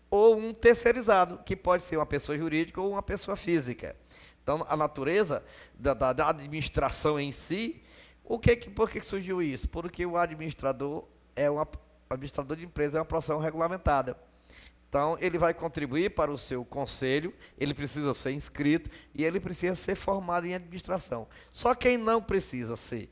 ou um terceirizado, que pode ser uma pessoa jurídica ou uma pessoa física. Então, a natureza da administração em si, por que surgiu isso? Porque o administrador administrador de empresa é uma profissão regulamentada. Então, ele vai contribuir para o seu conselho, ele precisa ser inscrito e ele precisa ser formado em administração. Só quem não precisa ser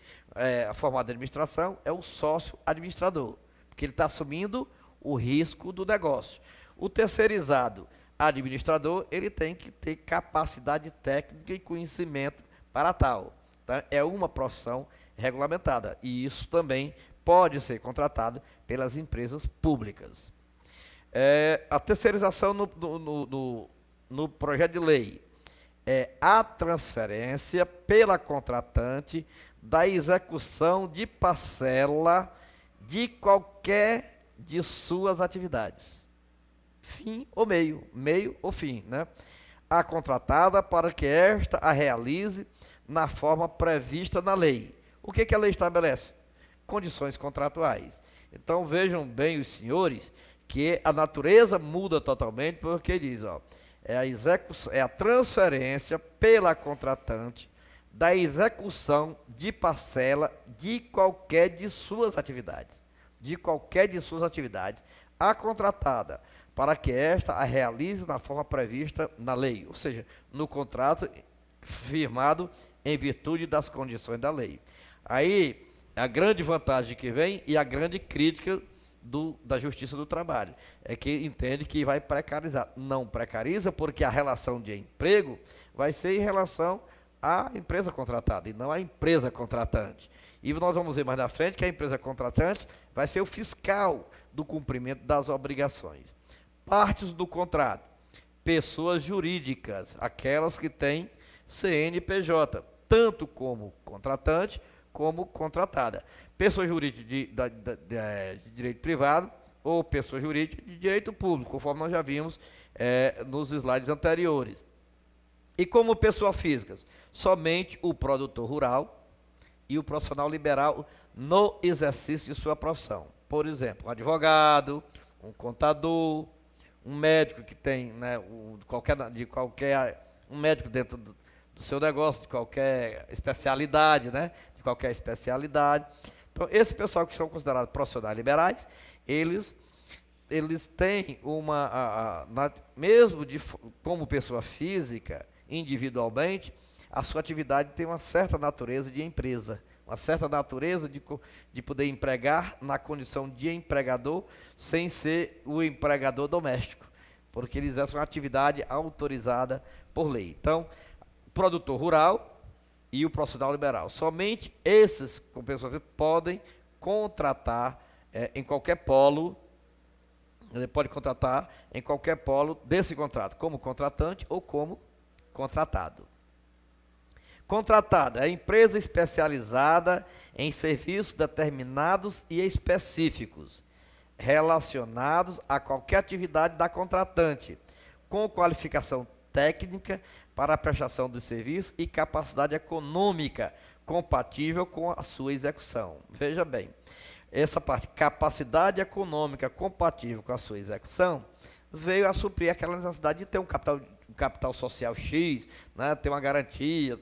formado em administração é o sócio administrador, porque ele está assumindo o risco do negócio. O terceirizado administrador, ele tem que ter capacidade técnica e conhecimento para tal. Tá? É uma profissão regulamentada e isso também pode ser contratado pelas empresas públicas. A terceirização no projeto de lei é a transferência pela contratante da execução de parcela de qualquer de suas atividades. Fim ou meio ou fim, né? A contratada para que esta a realize na forma prevista na lei. O que a lei estabelece? Condições contratuais. Então vejam bem os senhores que a natureza muda totalmente, porque diz, é a transferência pela contratante da execução de parcela de qualquer de suas atividades. De qualquer de suas atividades, a contratada, para que esta a realize na forma prevista na lei, ou seja, no contrato firmado em virtude das condições da lei. Aí, a grande vantagem que vem e a grande crítica da Justiça do Trabalho é que entende que vai precarizar. Não precariza, porque a relação de emprego vai ser em relação à empresa contratada e não à empresa contratante. E nós vamos ver mais na frente que a empresa contratante vai ser o fiscal do cumprimento das obrigações. Partes do contrato: pessoas jurídicas, aquelas que têm CNPJ, tanto como contratante como contratada. Pessoa jurídica de direito privado ou pessoa jurídica de direito público, conforme nós já vimos nos slides anteriores. E como pessoas físicas, somente o produtor rural e o profissional liberal no exercício de sua profissão. Por exemplo, um advogado, um contador, um médico que tem, né, um médico dentro do seu negócio, de qualquer especialidade, né, de qualquer especialidade. Então, esse pessoal que são considerados profissionais liberais, eles têm mesmo como pessoa física, individualmente, a sua atividade tem uma certa natureza de empresa, uma certa natureza de poder empregar na condição de empregador, sem ser o empregador doméstico, porque eles exercem uma atividade autorizada por lei. Então, o produtor rural e o profissional liberal, somente esses, com pessoas, podem contratar em qualquer polo. Ele pode contratar em qualquer polo desse contrato, como contratante ou como contratado. Contratada é a empresa especializada em serviços determinados e específicos, relacionados a qualquer atividade da contratante, com qualificação técnica para a prestação do serviço e capacidade econômica compatível com a sua execução. Veja bem, essa parte, capacidade econômica compatível com a sua execução, veio a suprir aquela necessidade de ter um capital social X, né, ter uma garantia,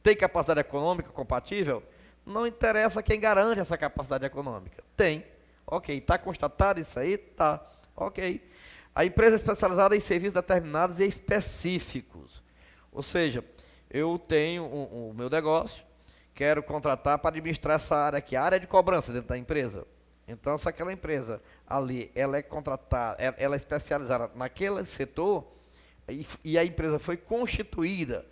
ter capacidade econômica compatível. Não interessa quem garante essa capacidade econômica. Tem. Ok. Está constatado isso aí? Tá. Ok. A empresa é especializada em serviços determinados e específicos. Ou seja, eu tenho o meu negócio, quero contratar para administrar essa área aqui, a área de cobrança dentro da empresa. Então, se aquela empresa ali, ela é contratada, ela é especializada naquele setor, e a empresa foi constituída,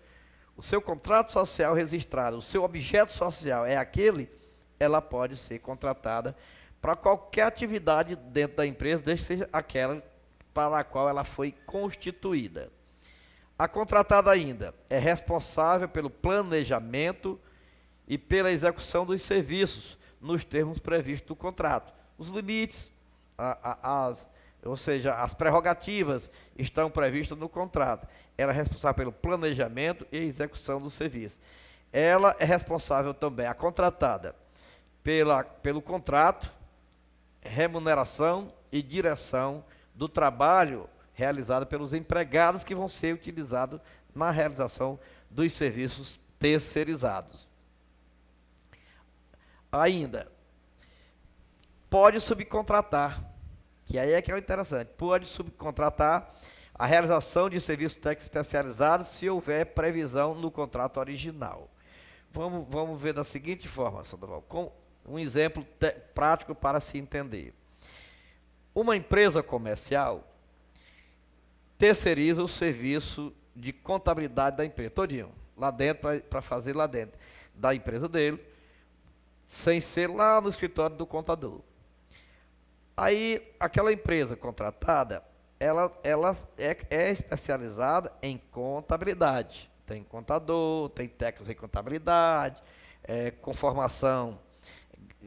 o seu contrato social registrado, o seu objeto social é aquele, ela pode ser contratada para qualquer atividade dentro da empresa, desde que seja aquela para a qual ela foi constituída. A contratada ainda é responsável pelo planejamento e pela execução dos serviços, nos termos previstos do contrato. Os limites, ou seja, as prerrogativas estão previstas no contrato. Ela é responsável pelo planejamento e execução do serviço. Ela é responsável também, a contratada, pelo contrato, remuneração e direção do trabalho realizado pelos empregados que vão ser utilizados na realização dos serviços terceirizados. Ainda, pode subcontratar, que aí é que é o interessante, pode subcontratar a realização de serviços técnicos especializados se houver previsão no contrato original. Vamos ver da seguinte forma, Sandoval, com um exemplo prático para se entender. Uma empresa comercial terceiriza o serviço de contabilidade da empresa, todinho, lá dentro, para fazer lá dentro da empresa dele, sem ser lá no escritório do contador. Aí, aquela empresa contratada, ela é especializada em contabilidade. Tem contador, tem técnicos em contabilidade, com formação,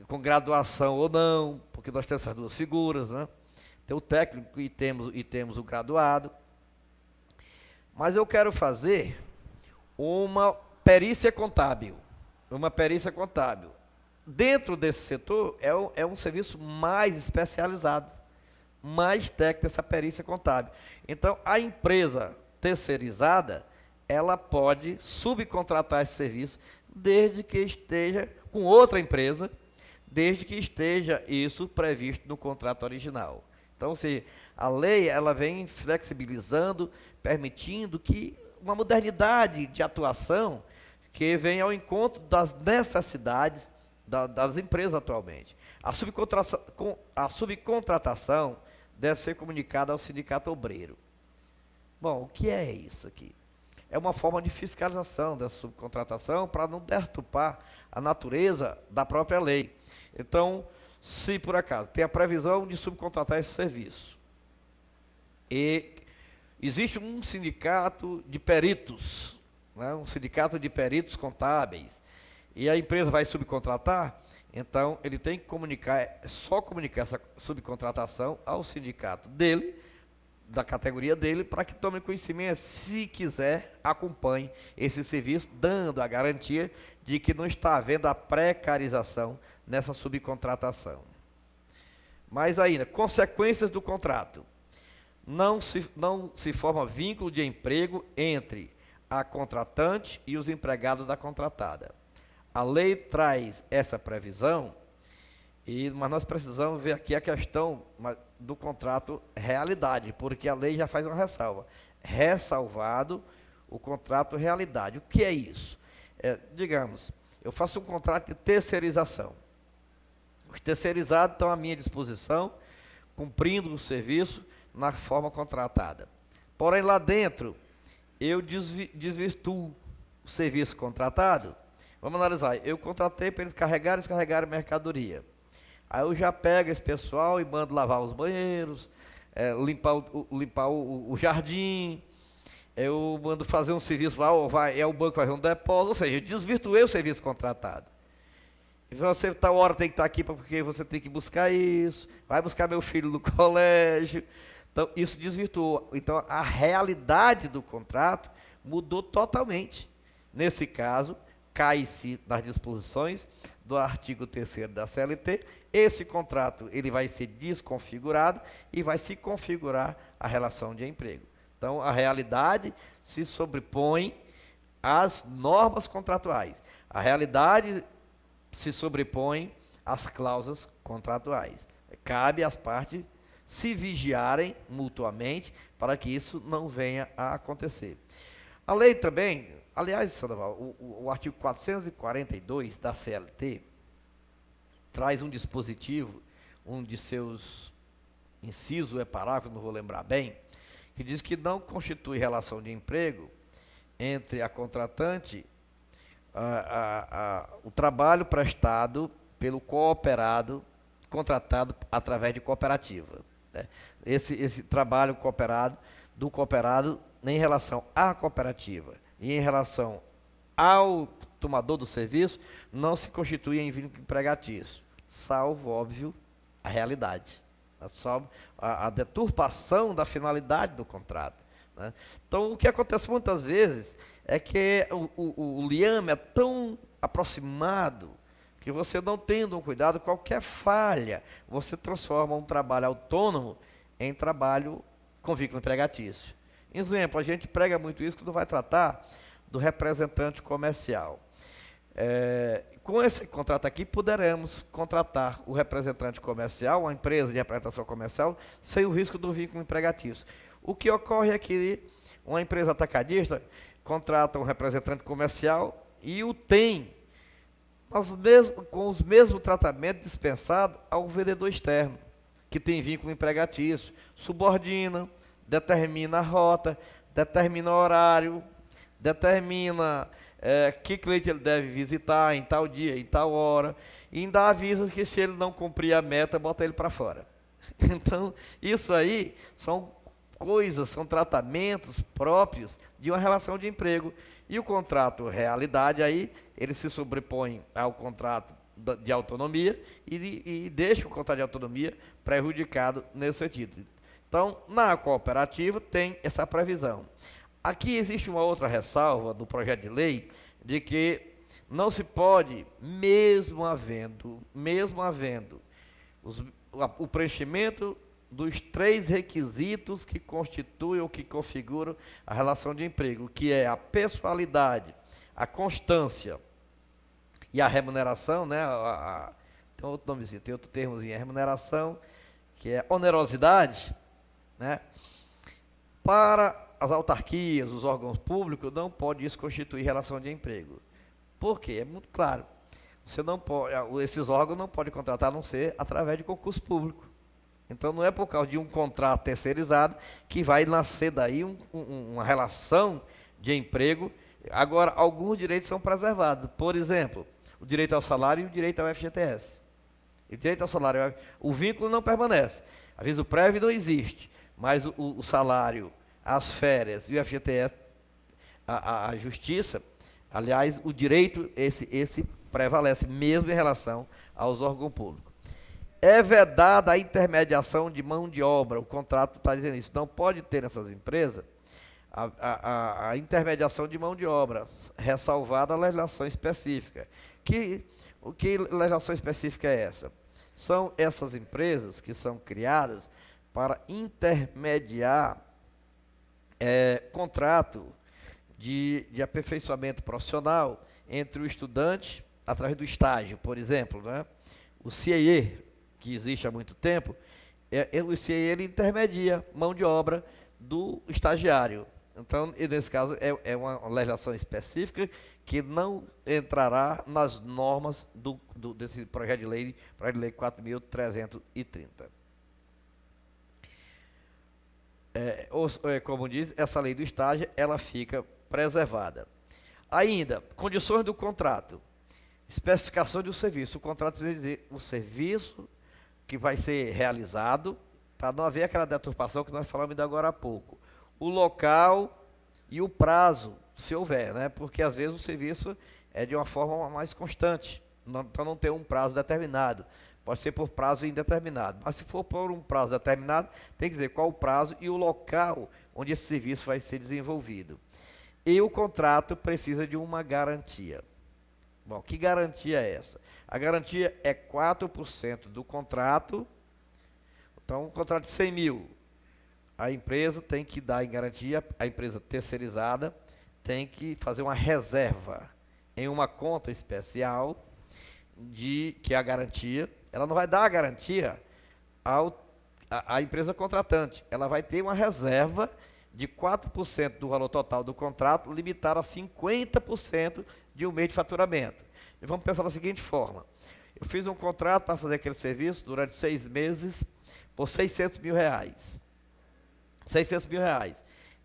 com graduação ou não, porque nós temos essas duas figuras, né? Tem o técnico e temos o graduado. Mas eu quero fazer uma perícia contábil. Dentro desse setor, é um serviço mais especializado, mais técnico, essa perícia contábil. Então, a empresa terceirizada, ela pode subcontratar esse serviço, desde que esteja com outra empresa, desde que esteja isso previsto no contrato original. Então, se a lei, ela vem flexibilizando, permitindo que uma modernidade de atuação que venha ao encontro das necessidades das empresas atualmente. A subcontratação deve ser comunicada ao sindicato obreiro. Bom, o que é isso aqui? É uma forma de fiscalização dessa subcontratação para não deturpar a natureza da própria lei. Então, se por acaso tem a previsão de subcontratar esse serviço, e existe um sindicato de peritos, né, um sindicato de peritos contábeis, e a empresa vai subcontratar, então ele tem que comunicar, só comunicar essa subcontratação ao sindicato dele, da categoria dele, para que tome conhecimento, se quiser, acompanhe esse serviço, dando a garantia de que não está havendo a precarização nessa subcontratação. Mas ainda, consequências do contrato. Não se forma vínculo de emprego entre a contratante e os empregados da contratada. A lei traz essa previsão, mas nós precisamos ver aqui a questão do contrato realidade, porque a lei já faz uma ressalva. Ressalvado o contrato realidade. O que é isso? Digamos, eu faço um contrato de terceirização. Os terceirizados estão à minha disposição, cumprindo o serviço na forma contratada. Porém, lá dentro, eu desvirtuo o serviço contratado. Vamos analisar. Eu contratei para eles carregarem e descarregarem mercadoria. Aí eu já pego esse pessoal e mando lavar os banheiros, limpar o jardim. Eu mando fazer um serviço lá, ou o banco fazer um depósito. Ou seja, eu desvirtuei o serviço contratado. E você, tal hora, tem que estar aqui porque você tem que buscar isso. Vai buscar meu filho no colégio. Então, isso desvirtuou. Então, a realidade do contrato mudou totalmente. Nesse caso, cai-se nas disposições do artigo 3º da CLT. Esse contrato ele vai ser desconfigurado e vai se configurar a relação de emprego. Então, a realidade se sobrepõe às normas contratuais. A realidade se sobrepõe às cláusulas contratuais. Cabe às partes se vigiarem mutuamente para que isso não venha a acontecer. A lei também, aliás, Sandoval, o artigo 442 da CLT traz um dispositivo, um de seus incisos, parágrafo, não vou lembrar bem, que diz que não constitui relação de emprego entre a contratante, o trabalho prestado pelo cooperado, contratado através de cooperativa. Né? Esse trabalho cooperado, do cooperado em relação à cooperativa e em relação ao tomador do serviço, não se constitui em vínculo empregatício, salvo, óbvio, a realidade, salvo a deturpação da finalidade do contrato. Né? Então, o que acontece muitas vezes é que o liame é tão aproximado que você, não tendo um cuidado, qualquer falha, você transforma um trabalho autônomo em trabalho com vínculo empregatício. Exemplo, a gente prega muito isso quando vai tratar do representante comercial. Com esse contrato aqui, poderemos contratar o representante comercial, uma empresa de representação comercial, sem o risco do vínculo empregatício. O que ocorre é que uma empresa atacadista contrata um representante comercial e o tem com os mesmos tratamentos dispensados ao vendedor externo, que tem vínculo empregatício, subordina, determina a rota, determina o horário, determina que cliente ele deve visitar em tal dia, em tal hora, e ainda avisa que se ele não cumprir a meta, bota ele para fora. Então, isso aí são coisas, são tratamentos próprios de uma relação de emprego. E o contrato realidade aí, ele se sobrepõe ao contrato de autonomia e deixa o contrato de autonomia prejudicado nesse sentido. Então, na cooperativa tem essa previsão. Aqui existe uma outra ressalva do projeto de lei, de que não se pode, mesmo havendo o preenchimento dos 3 requisitos que constituem ou que configuram a relação de emprego, que é a pessoalidade, a constância e a remuneração, né? Tem outro nomezinho, tem outro termozinho, a remuneração, que é onerosidade, né? Para as autarquias, os órgãos públicos, não pode isso constituir relação de emprego. Por quê? É muito claro. Você não pode, esses órgãos não podem contratar a não ser através de concurso público. Então, não é por causa de um contrato terceirizado que vai nascer daí uma relação de emprego. Agora, alguns direitos são preservados. Por exemplo, o direito ao salário e o direito ao FGTS. O direito ao salário, o vínculo não permanece. Aviso prévio não existe, mas o salário, as férias e o FGTS, a justiça, aliás, o direito, esse prevalece mesmo em relação aos órgãos públicos. É vedada a intermediação de mão de obra. O contrato está dizendo isso. Não pode ter nessas empresas a intermediação de mão de obra, ressalvada a legislação específica. O que legislação específica é essa? São essas empresas que são criadas para intermediar contrato de aperfeiçoamento profissional entre o estudante, através do estágio, por exemplo, né? O CIE, que existe há muito tempo, o CIE ele intermedia mão de obra do estagiário. Então, nesse caso, é uma legislação específica que não entrará nas normas desse projeto de lei 4.330. Como diz, essa lei do estágio, ela fica preservada. Ainda, condições do contrato. Especificação do serviço. O contrato vai dizer o serviço que vai ser realizado, para não haver aquela deturpação que nós falamos ainda agora há pouco. O local e o prazo, se houver, né? Porque às vezes o serviço é de uma forma mais constante, para não ter um prazo determinado. Pode ser por prazo indeterminado. Mas se for por um prazo determinado, tem que dizer qual o prazo e o local onde esse serviço vai ser desenvolvido. E o contrato precisa de uma garantia. Bom, que garantia é essa? A garantia é 4% do contrato. Então, um contrato de 100 mil, a empresa tem que dar em garantia, a empresa terceirizada tem que fazer uma reserva em uma conta especial, que é a garantia. Ela não vai dar a garantia à empresa contratante, ela vai ter uma reserva de 4% do valor total do contrato, limitada a 50% de um mês de faturamento. E vamos pensar da seguinte forma: eu fiz um contrato para fazer aquele serviço durante 6 meses por R$600 mil. R$600 mil.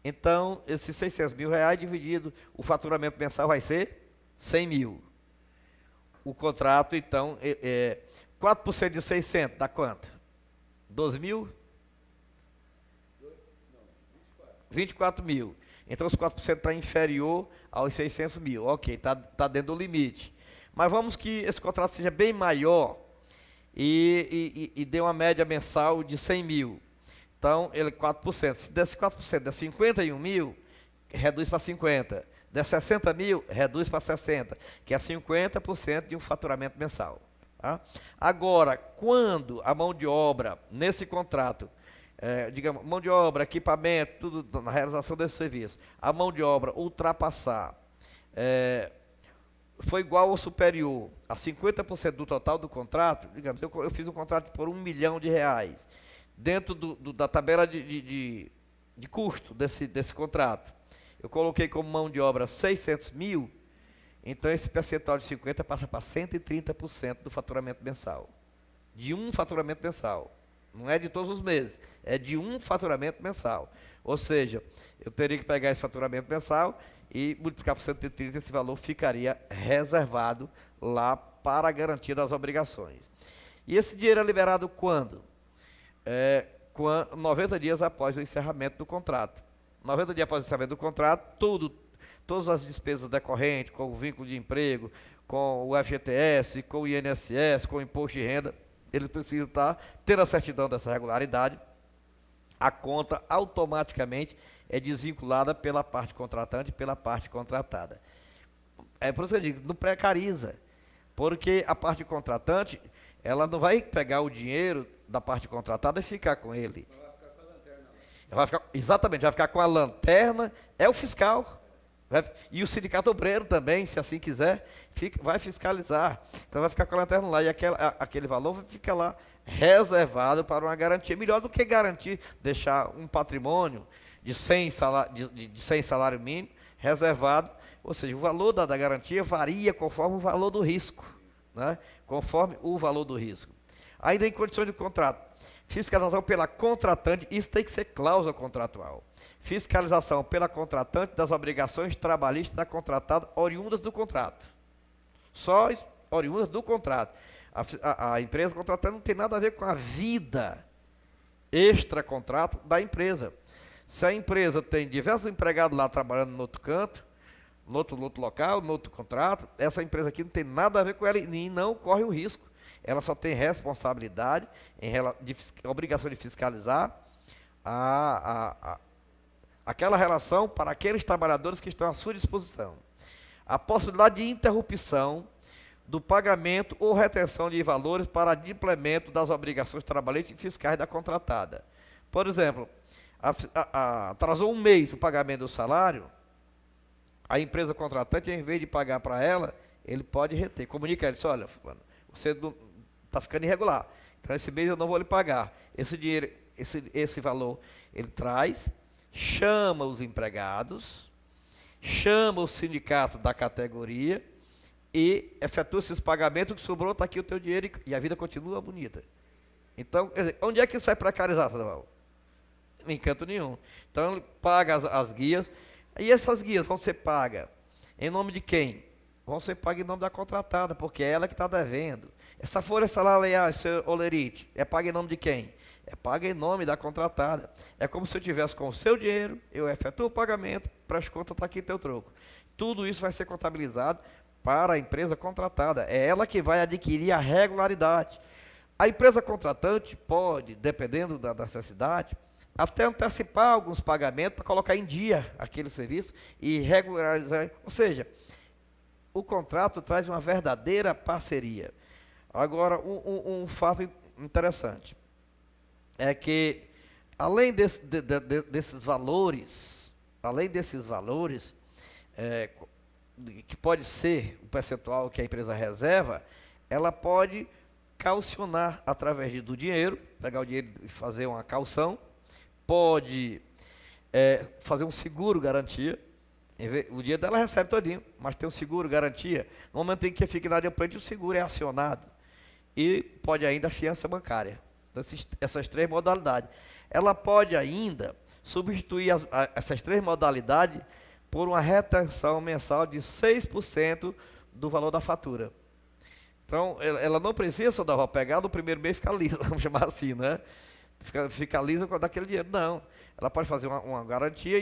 Então, esses R$600 mil dividido, o faturamento mensal vai ser 100 mil. O contrato, então, 4% de 600 dá quanto? 12 mil? 24 mil. Então, os 4% está inferior aos 600 mil. Ok, está dentro do limite. Mas vamos que esse contrato seja bem maior e dê uma média mensal de 100 mil. Então, ele 4%. Se desse 4%, der 51 mil, reduz para 50. Der 60 mil, reduz para 60, que é 50% de um faturamento mensal. Tá? Agora, quando a mão de obra, nesse contrato, digamos, mão de obra, equipamento, tudo na realização desse serviço, a mão de obra ultrapassar, foi igual ou superior a 50% do total do contrato, digamos, eu fiz um contrato por R$1 milhão, dentro da tabela de custo desse contrato, eu coloquei como mão de obra 600 mil, então esse percentual de 50% passa para 130% do faturamento mensal, de um faturamento mensal. Não é de todos os meses, é de um faturamento mensal. Ou seja, eu teria que pegar esse faturamento mensal e multiplicar por 130, esse valor ficaria reservado lá para a garantia das obrigações. E esse dinheiro é liberado quando? 90 dias após o encerramento do contrato. 90 dias após o encerramento do contrato, todas as despesas decorrentes, com o vínculo de emprego, com o FGTS, com o INSS, com o imposto de renda, eles precisam estar tendo a certidão dessa regularidade. A conta automaticamente é desvinculada pela parte contratante e pela parte contratada. Por isso que eu digo, não precariza, porque a parte contratante, ela não vai pegar o dinheiro da parte contratada e ficar com ele. Ela vai ficar com a lanterna. Exatamente, vai ficar com a lanterna, é o fiscal. E o sindicato obreiro também, se assim quiser, vai fiscalizar. Então vai ficar com a lanterna lá e aquele valor fica lá reservado para uma garantia. Melhor do que garantir, deixar um patrimônio de 100 salário mínimo reservado. Ou seja, o valor da garantia varia conforme o valor do risco. Né? Conforme o valor do risco. Ainda em condições de contrato. Fiscalização pela contratante, isso tem que ser cláusula contratual. Fiscalização pela contratante das obrigações trabalhistas da contratada oriundas do contrato. Só oriundas do contrato. A empresa contratante não tem nada a ver com a vida extra-contrato da empresa. Se a empresa tem diversos empregados lá trabalhando no outro canto, no outro local, no outro contrato, essa empresa aqui não tem nada a ver com ela e não corre o risco. ela só tem responsabilidade, obrigação de fiscalizar aquela relação para aqueles trabalhadores que estão à sua disposição. A possibilidade de interrupção do pagamento ou retenção de valores para adimplemento das obrigações trabalhistas e fiscais da contratada. Por exemplo, atrasou um mês o pagamento do salário, a empresa contratante, em vez de pagar para ela, ele pode reter. Comunica ele, diz, olha, você está ficando irregular, então esse mês eu não vou lhe pagar. Esse dinheiro, esse valor, ele traz, chama os empregados, chama o sindicato da categoria e efetua esses pagamentos, o que sobrou, está aqui o teu dinheiro e a vida continua bonita. Então, quer dizer, onde é que isso vai precarizar, Samuel? Em canto nenhum. Então, ele paga as guias, e essas guias vão ser pagas em nome de quem? Vão ser pagas em nome da contratada, porque é ela que está devendo. Essa folha salarial, esse olerite, é paga em nome de quem? É paga em nome da contratada. É como se eu tivesse com o seu dinheiro, eu efetuo o pagamento, para as contas, está aqui teu troco. Tudo isso vai ser contabilizado para a empresa contratada. É ela que vai adquirir a regularidade. A empresa contratante pode, dependendo da necessidade, até antecipar alguns pagamentos para colocar em dia aquele serviço e regularizar. Ou seja, o contrato traz uma verdadeira parceria. Agora, um fato interessante é que, além desses valores, que pode ser o percentual que a empresa reserva, ela pode caucionar através do dinheiro, pegar o dinheiro e fazer uma caução, pode fazer um seguro garantia, o dinheiro dela recebe todinho, mas tem um seguro garantia, no momento em que fica inadimplente, o seguro é acionado, e pode ainda a fiança bancária. Então, essas três modalidades. Ela pode ainda substituir essas três modalidades por uma retenção mensal de 6% do valor da fatura. Então, ela não precisa, só dar pegar no primeiro mês e ficar lisa, vamos chamar assim, né? Ficar lisa com daquele dinheiro. Não. Ela pode fazer uma garantia,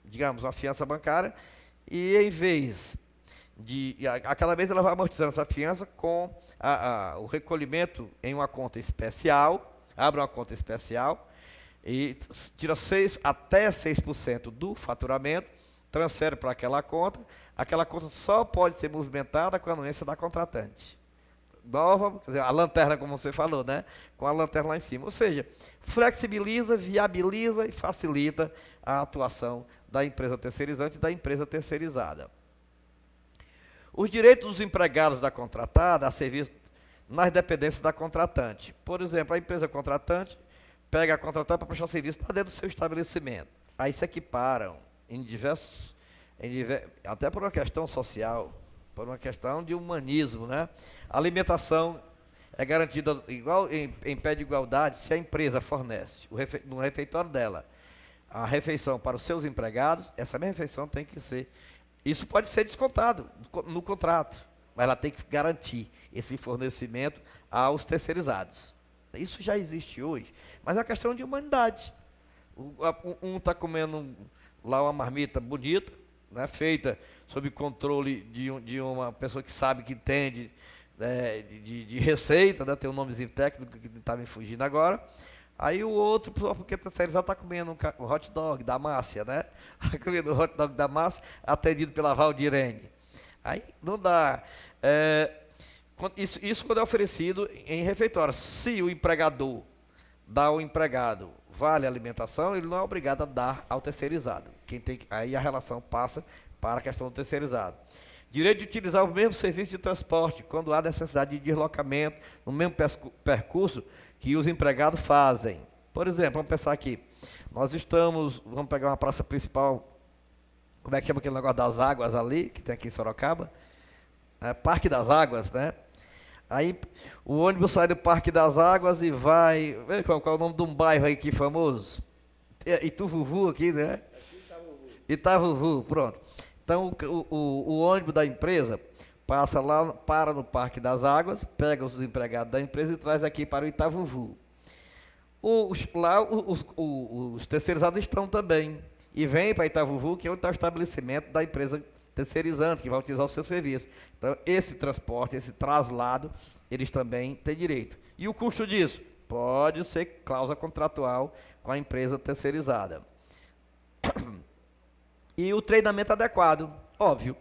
digamos, uma fiança bancária, e em vez de... A cada mês ela vai amortizando essa fiança com o recolhimento em uma conta especial, abre uma conta especial, e tira até 6% do faturamento, transfere para aquela conta só pode ser movimentada com a anuência da contratante. Nova, quer dizer, a lanterna, como você falou, né? Com a lanterna lá em cima. Ou seja, flexibiliza, viabiliza e facilita a atuação da empresa terceirizante e da empresa terceirizada. Os direitos dos empregados da contratada a serviço nas dependências da contratante. Por exemplo, a empresa contratante pega a contratante para prestar serviço lá dentro do seu estabelecimento. Aí se equiparam até por uma questão social, por uma questão de humanismo, né? A alimentação é garantida em pé de igualdade se a empresa fornece no refeitório dela a refeição para os seus empregados, essa mesma refeição tem que ser... Isso pode ser descontado no contrato, mas ela tem que garantir esse fornecimento aos terceirizados. Isso já existe hoje, mas é uma questão de humanidade. Um está comendo lá uma marmita bonita, né, feita sob controle de uma pessoa que sabe, que entende de receita, né, tem um nomezinho técnico que está me fugindo agora. Aí o outro, porque terceirizado, está comendo um hot dog da Márcia, né? Está comendo o hot dog da Márcia, atendido pela Valdirene. Aí não dá. Isso quando é oferecido em refeitório. Se o empregador dá ao empregado vale alimentação, ele não é obrigado a dar ao terceirizado. Aí a relação passa para a questão do terceirizado. Direito de utilizar o mesmo serviço de transporte, quando há necessidade de deslocamento, no mesmo percurso que os empregados fazem. Por exemplo, vamos pensar aqui, vamos pegar uma praça principal, como é que chama aquele negócio das águas ali, que tem aqui em Sorocaba? Parque das Águas, né? Aí o ônibus sai do Parque das Águas e vai... Qual é o nome de um bairro aí aqui famoso? Ituvuvu aqui, né? Itavuvu, pronto. Então o ônibus da empresa passa lá, para no Parque das Águas, pega os empregados da empresa e traz aqui para o Itavuvu. Lá os terceirizados estão também. E vem para Itavuvu, que é onde está o estabelecimento da empresa terceirizante, que vai utilizar o seu serviço. Então, esse transporte, esse traslado, eles também têm direito. E o custo disso? Pode ser cláusula contratual com a empresa terceirizada. E o treinamento adequado, óbvio.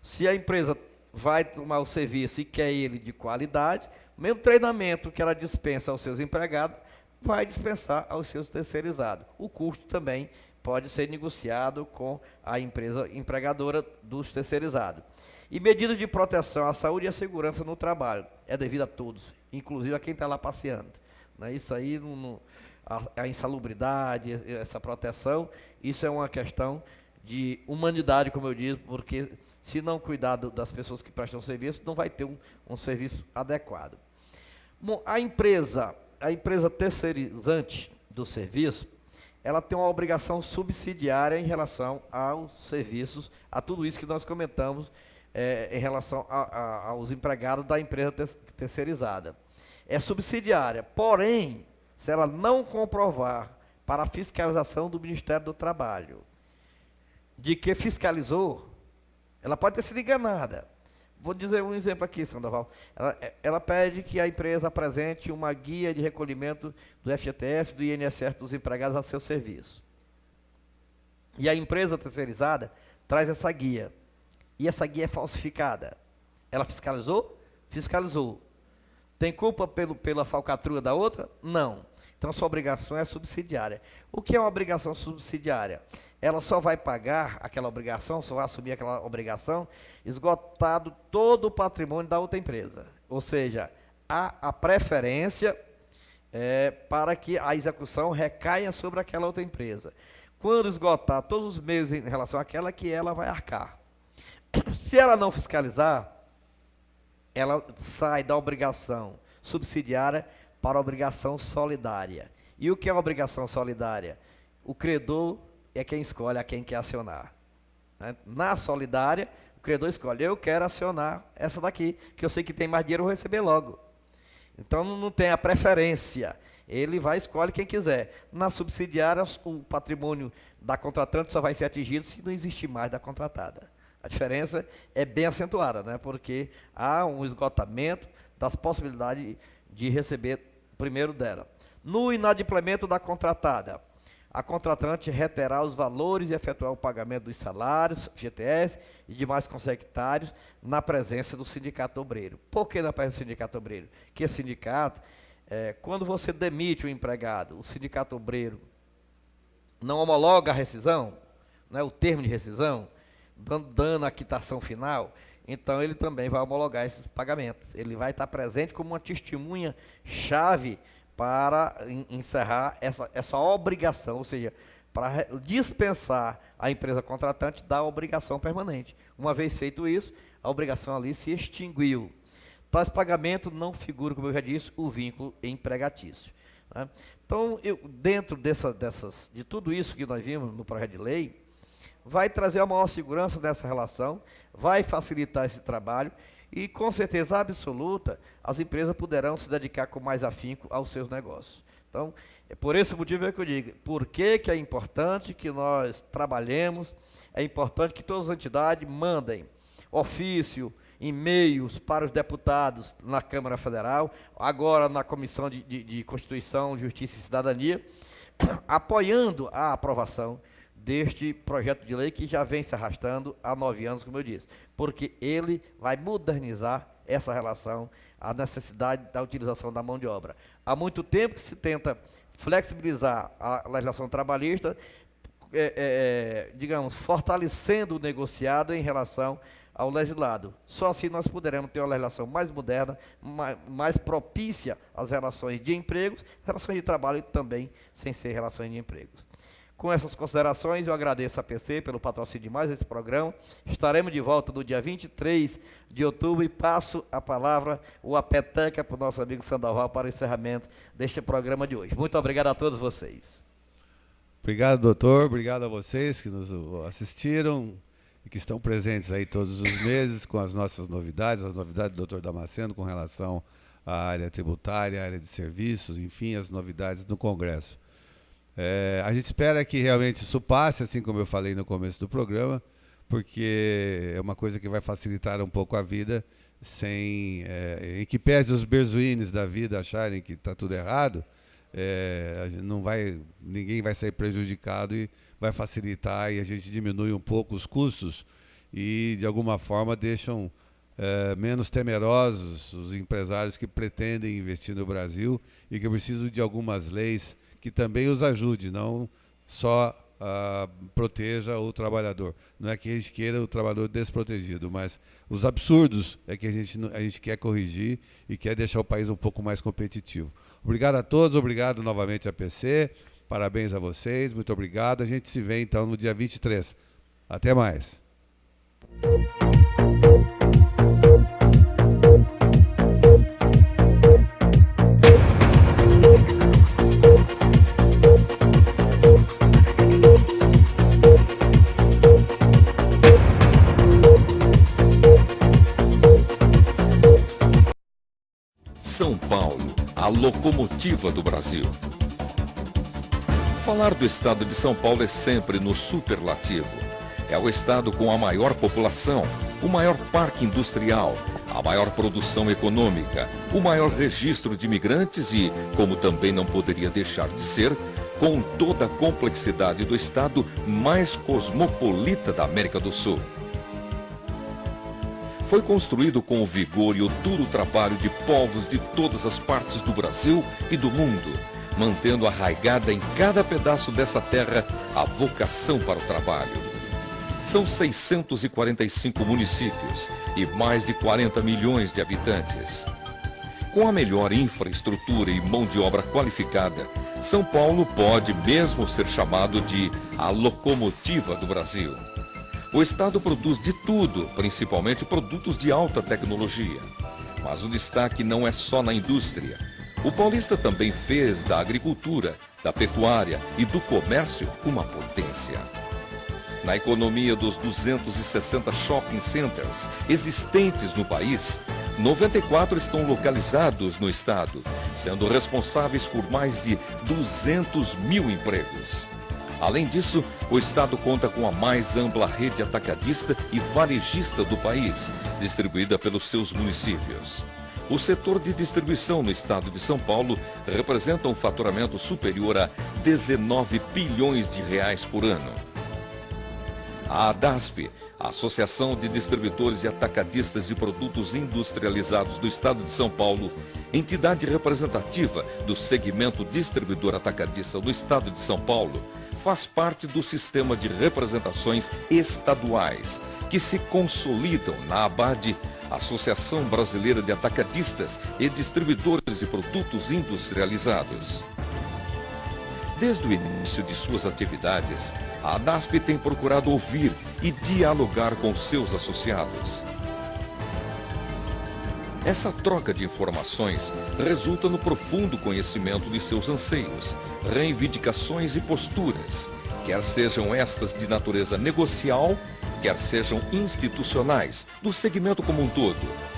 Se a empresa vai tomar o serviço e quer ele de qualidade, o mesmo treinamento que ela dispensa aos seus empregados, vai dispensar aos seus terceirizados. O custo também pode ser negociado com a empresa empregadora dos terceirizados. E medidas de proteção à saúde e à segurança no trabalho. É devido a todos, inclusive a quem está lá passeando. Né? Isso aí, a insalubridade, essa proteção, isso é uma questão de humanidade, como eu disse, porque se não cuidar das pessoas que prestam serviço, não vai ter um serviço adequado. Bom, a empresa terceirizante do serviço, ela tem uma obrigação subsidiária em relação aos serviços, a tudo isso que nós comentamos em relação aos empregados da empresa terceirizada. É subsidiária, porém, se ela não comprovar para a fiscalização do Ministério do Trabalho de que fiscalizou, ela pode ter sido enganada. Vou dizer um exemplo aqui, Sandoval. Ela pede que a empresa apresente uma guia de recolhimento do FGTS, do INSS dos empregados a seu serviço. E a empresa terceirizada traz essa guia. E essa guia é falsificada. Ela fiscalizou? Fiscalizou. Tem culpa pela falcatrua da outra? Não. Então, sua obrigação é subsidiária. O que é uma obrigação subsidiária? Ela só vai pagar aquela obrigação, só vai assumir aquela obrigação, esgotado todo o patrimônio da outra empresa. Ou seja, há a preferência para que a execução recaia sobre aquela outra empresa. Quando esgotar todos os meios em relação àquela, que ela vai arcar. Se ela não fiscalizar, ela sai da obrigação subsidiária para a obrigação solidária. E o que é uma obrigação solidária? O credor é quem escolhe a quem quer acionar. Na solidária, o credor escolhe, eu quero acionar essa daqui, que eu sei que tem mais dinheiro, eu vou receber logo. Então não tem a preferência, ele vai escolhe quem quiser. Na subsidiária, o patrimônio da contratante só vai ser atingido se não existir mais da contratada. A diferença é bem acentuada, né? Porque há um esgotamento das possibilidades de receber primeiro dela. No inadimplemento da contratada, a contratante reterá os valores e efetuar o pagamento dos salários, FGTS e demais consectários na presença do sindicato obreiro. Por que na presença do sindicato obreiro? Que sindicato, quando você demite o empregado, o sindicato obreiro não homologa a rescisão, né, o termo de rescisão, dando a quitação final, então ele também vai homologar esses pagamentos. Ele vai estar presente como uma testemunha-chave para encerrar essa obrigação, ou seja, para dispensar a empresa contratante da obrigação permanente. Uma vez feito isso, a obrigação ali se extinguiu. Tais pagamentos não figura, como eu já disse, o vínculo empregatício. Né? Então, dentro de tudo isso que nós vimos no projeto de lei, vai trazer uma maior segurança nessa relação, vai facilitar esse trabalho e, com certeza absoluta, as empresas poderão se dedicar com mais afinco aos seus negócios. Então, é por esse motivo que eu digo, por que é importante que nós trabalhemos, é importante que todas as entidades mandem ofício, e-mails para os deputados na Câmara Federal, agora na Comissão de Constituição, Justiça e Cidadania, apoiando a aprovação deste projeto de lei que já vem se arrastando há 9 anos, como eu disse, porque ele vai modernizar essa relação, a necessidade da utilização da mão de obra. Há muito tempo que se tenta flexibilizar a legislação trabalhista, digamos, fortalecendo o negociado em relação ao legislado. Só assim nós poderemos ter uma legislação mais moderna, mais propícia às relações de empregos, relações de trabalho também, sem ser relações de empregos. Com essas considerações, eu agradeço a PC pelo patrocínio de mais esse programa. Estaremos de volta no dia 23 de outubro e passo a palavra, ou a peteca, para o nosso amigo Sandoval para o encerramento deste programa de hoje. Muito obrigado a todos vocês. Obrigado, doutor. Obrigado a vocês que nos assistiram e que estão presentes aí todos os meses com as nossas novidades, as novidades do doutor Damasceno com relação à área tributária, à área de serviços, enfim, as novidades do Congresso. A gente espera que realmente isso passe, assim como eu falei no começo do programa, porque é uma coisa que vai facilitar um pouco a vida em que pese os berzuines da vida acharem que está tudo errado, ninguém vai sair prejudicado e vai facilitar, e a gente diminui um pouco os custos e, de alguma forma, deixam menos temerosos os empresários que pretendem investir no Brasil e que precisam de algumas leis que também os ajude, não só proteja o trabalhador. Não é que a gente queira o trabalhador desprotegido, mas os absurdos é que a gente quer corrigir e quer deixar o país um pouco mais competitivo. Obrigado a todos, obrigado novamente a PC, parabéns a vocês, muito obrigado. A gente se vê então no dia 23. Até mais. São Paulo, a locomotiva do Brasil. Falar do estado de São Paulo é sempre no superlativo. É o estado com a maior população, o maior parque industrial, a maior produção econômica, o maior registro de imigrantes e, como também não poderia deixar de ser, com toda a complexidade do estado mais cosmopolita da América do Sul. Foi construído com o vigor e o duro trabalho de povos de todas as partes do Brasil e do mundo, mantendo arraigada em cada pedaço dessa terra a vocação para o trabalho. São 645 municípios e mais de 40 milhões de habitantes. Com a melhor infraestrutura e mão de obra qualificada, São Paulo pode mesmo ser chamado de a locomotiva do Brasil. O estado produz de tudo, principalmente produtos de alta tecnologia. Mas o destaque não é só na indústria. O paulista também fez da agricultura, da pecuária e do comércio uma potência. Na economia dos 260 shopping centers existentes no país, 94 estão localizados no estado, sendo responsáveis por mais de 200 mil empregos. Além disso, o estado conta com a mais ampla rede atacadista e varejista do país, distribuída pelos seus municípios. O setor de distribuição no estado de São Paulo representa um faturamento superior a 19 bilhões de reais por ano. A ADASP, a Associação de Distribuidores e Atacadistas de Produtos Industrializados do Estado de São Paulo, entidade representativa do segmento distribuidor atacadista do Estado de São Paulo, faz parte do sistema de representações estaduais, que se consolidam na ABAD, Associação Brasileira de Atacadistas e Distribuidores de Produtos Industrializados. Desde o início de suas atividades, a ADASP tem procurado ouvir e dialogar com seus associados. Essa troca de informações resulta no profundo conhecimento de seus anseios, reivindicações e posturas, quer sejam estas de natureza negocial, quer sejam institucionais, do segmento como um todo.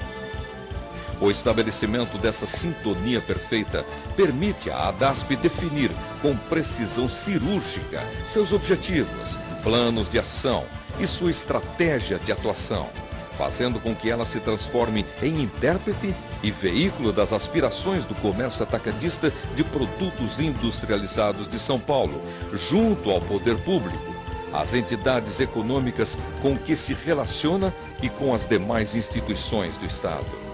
O estabelecimento dessa sintonia perfeita permite à ADASP definir com precisão cirúrgica seus objetivos, planos de ação e sua estratégia de atuação, fazendo com que ela se transforme em intérprete e veículo das aspirações do comércio atacadista de produtos industrializados de São Paulo, junto ao poder público, às entidades econômicas com que se relaciona e com as demais instituições do Estado.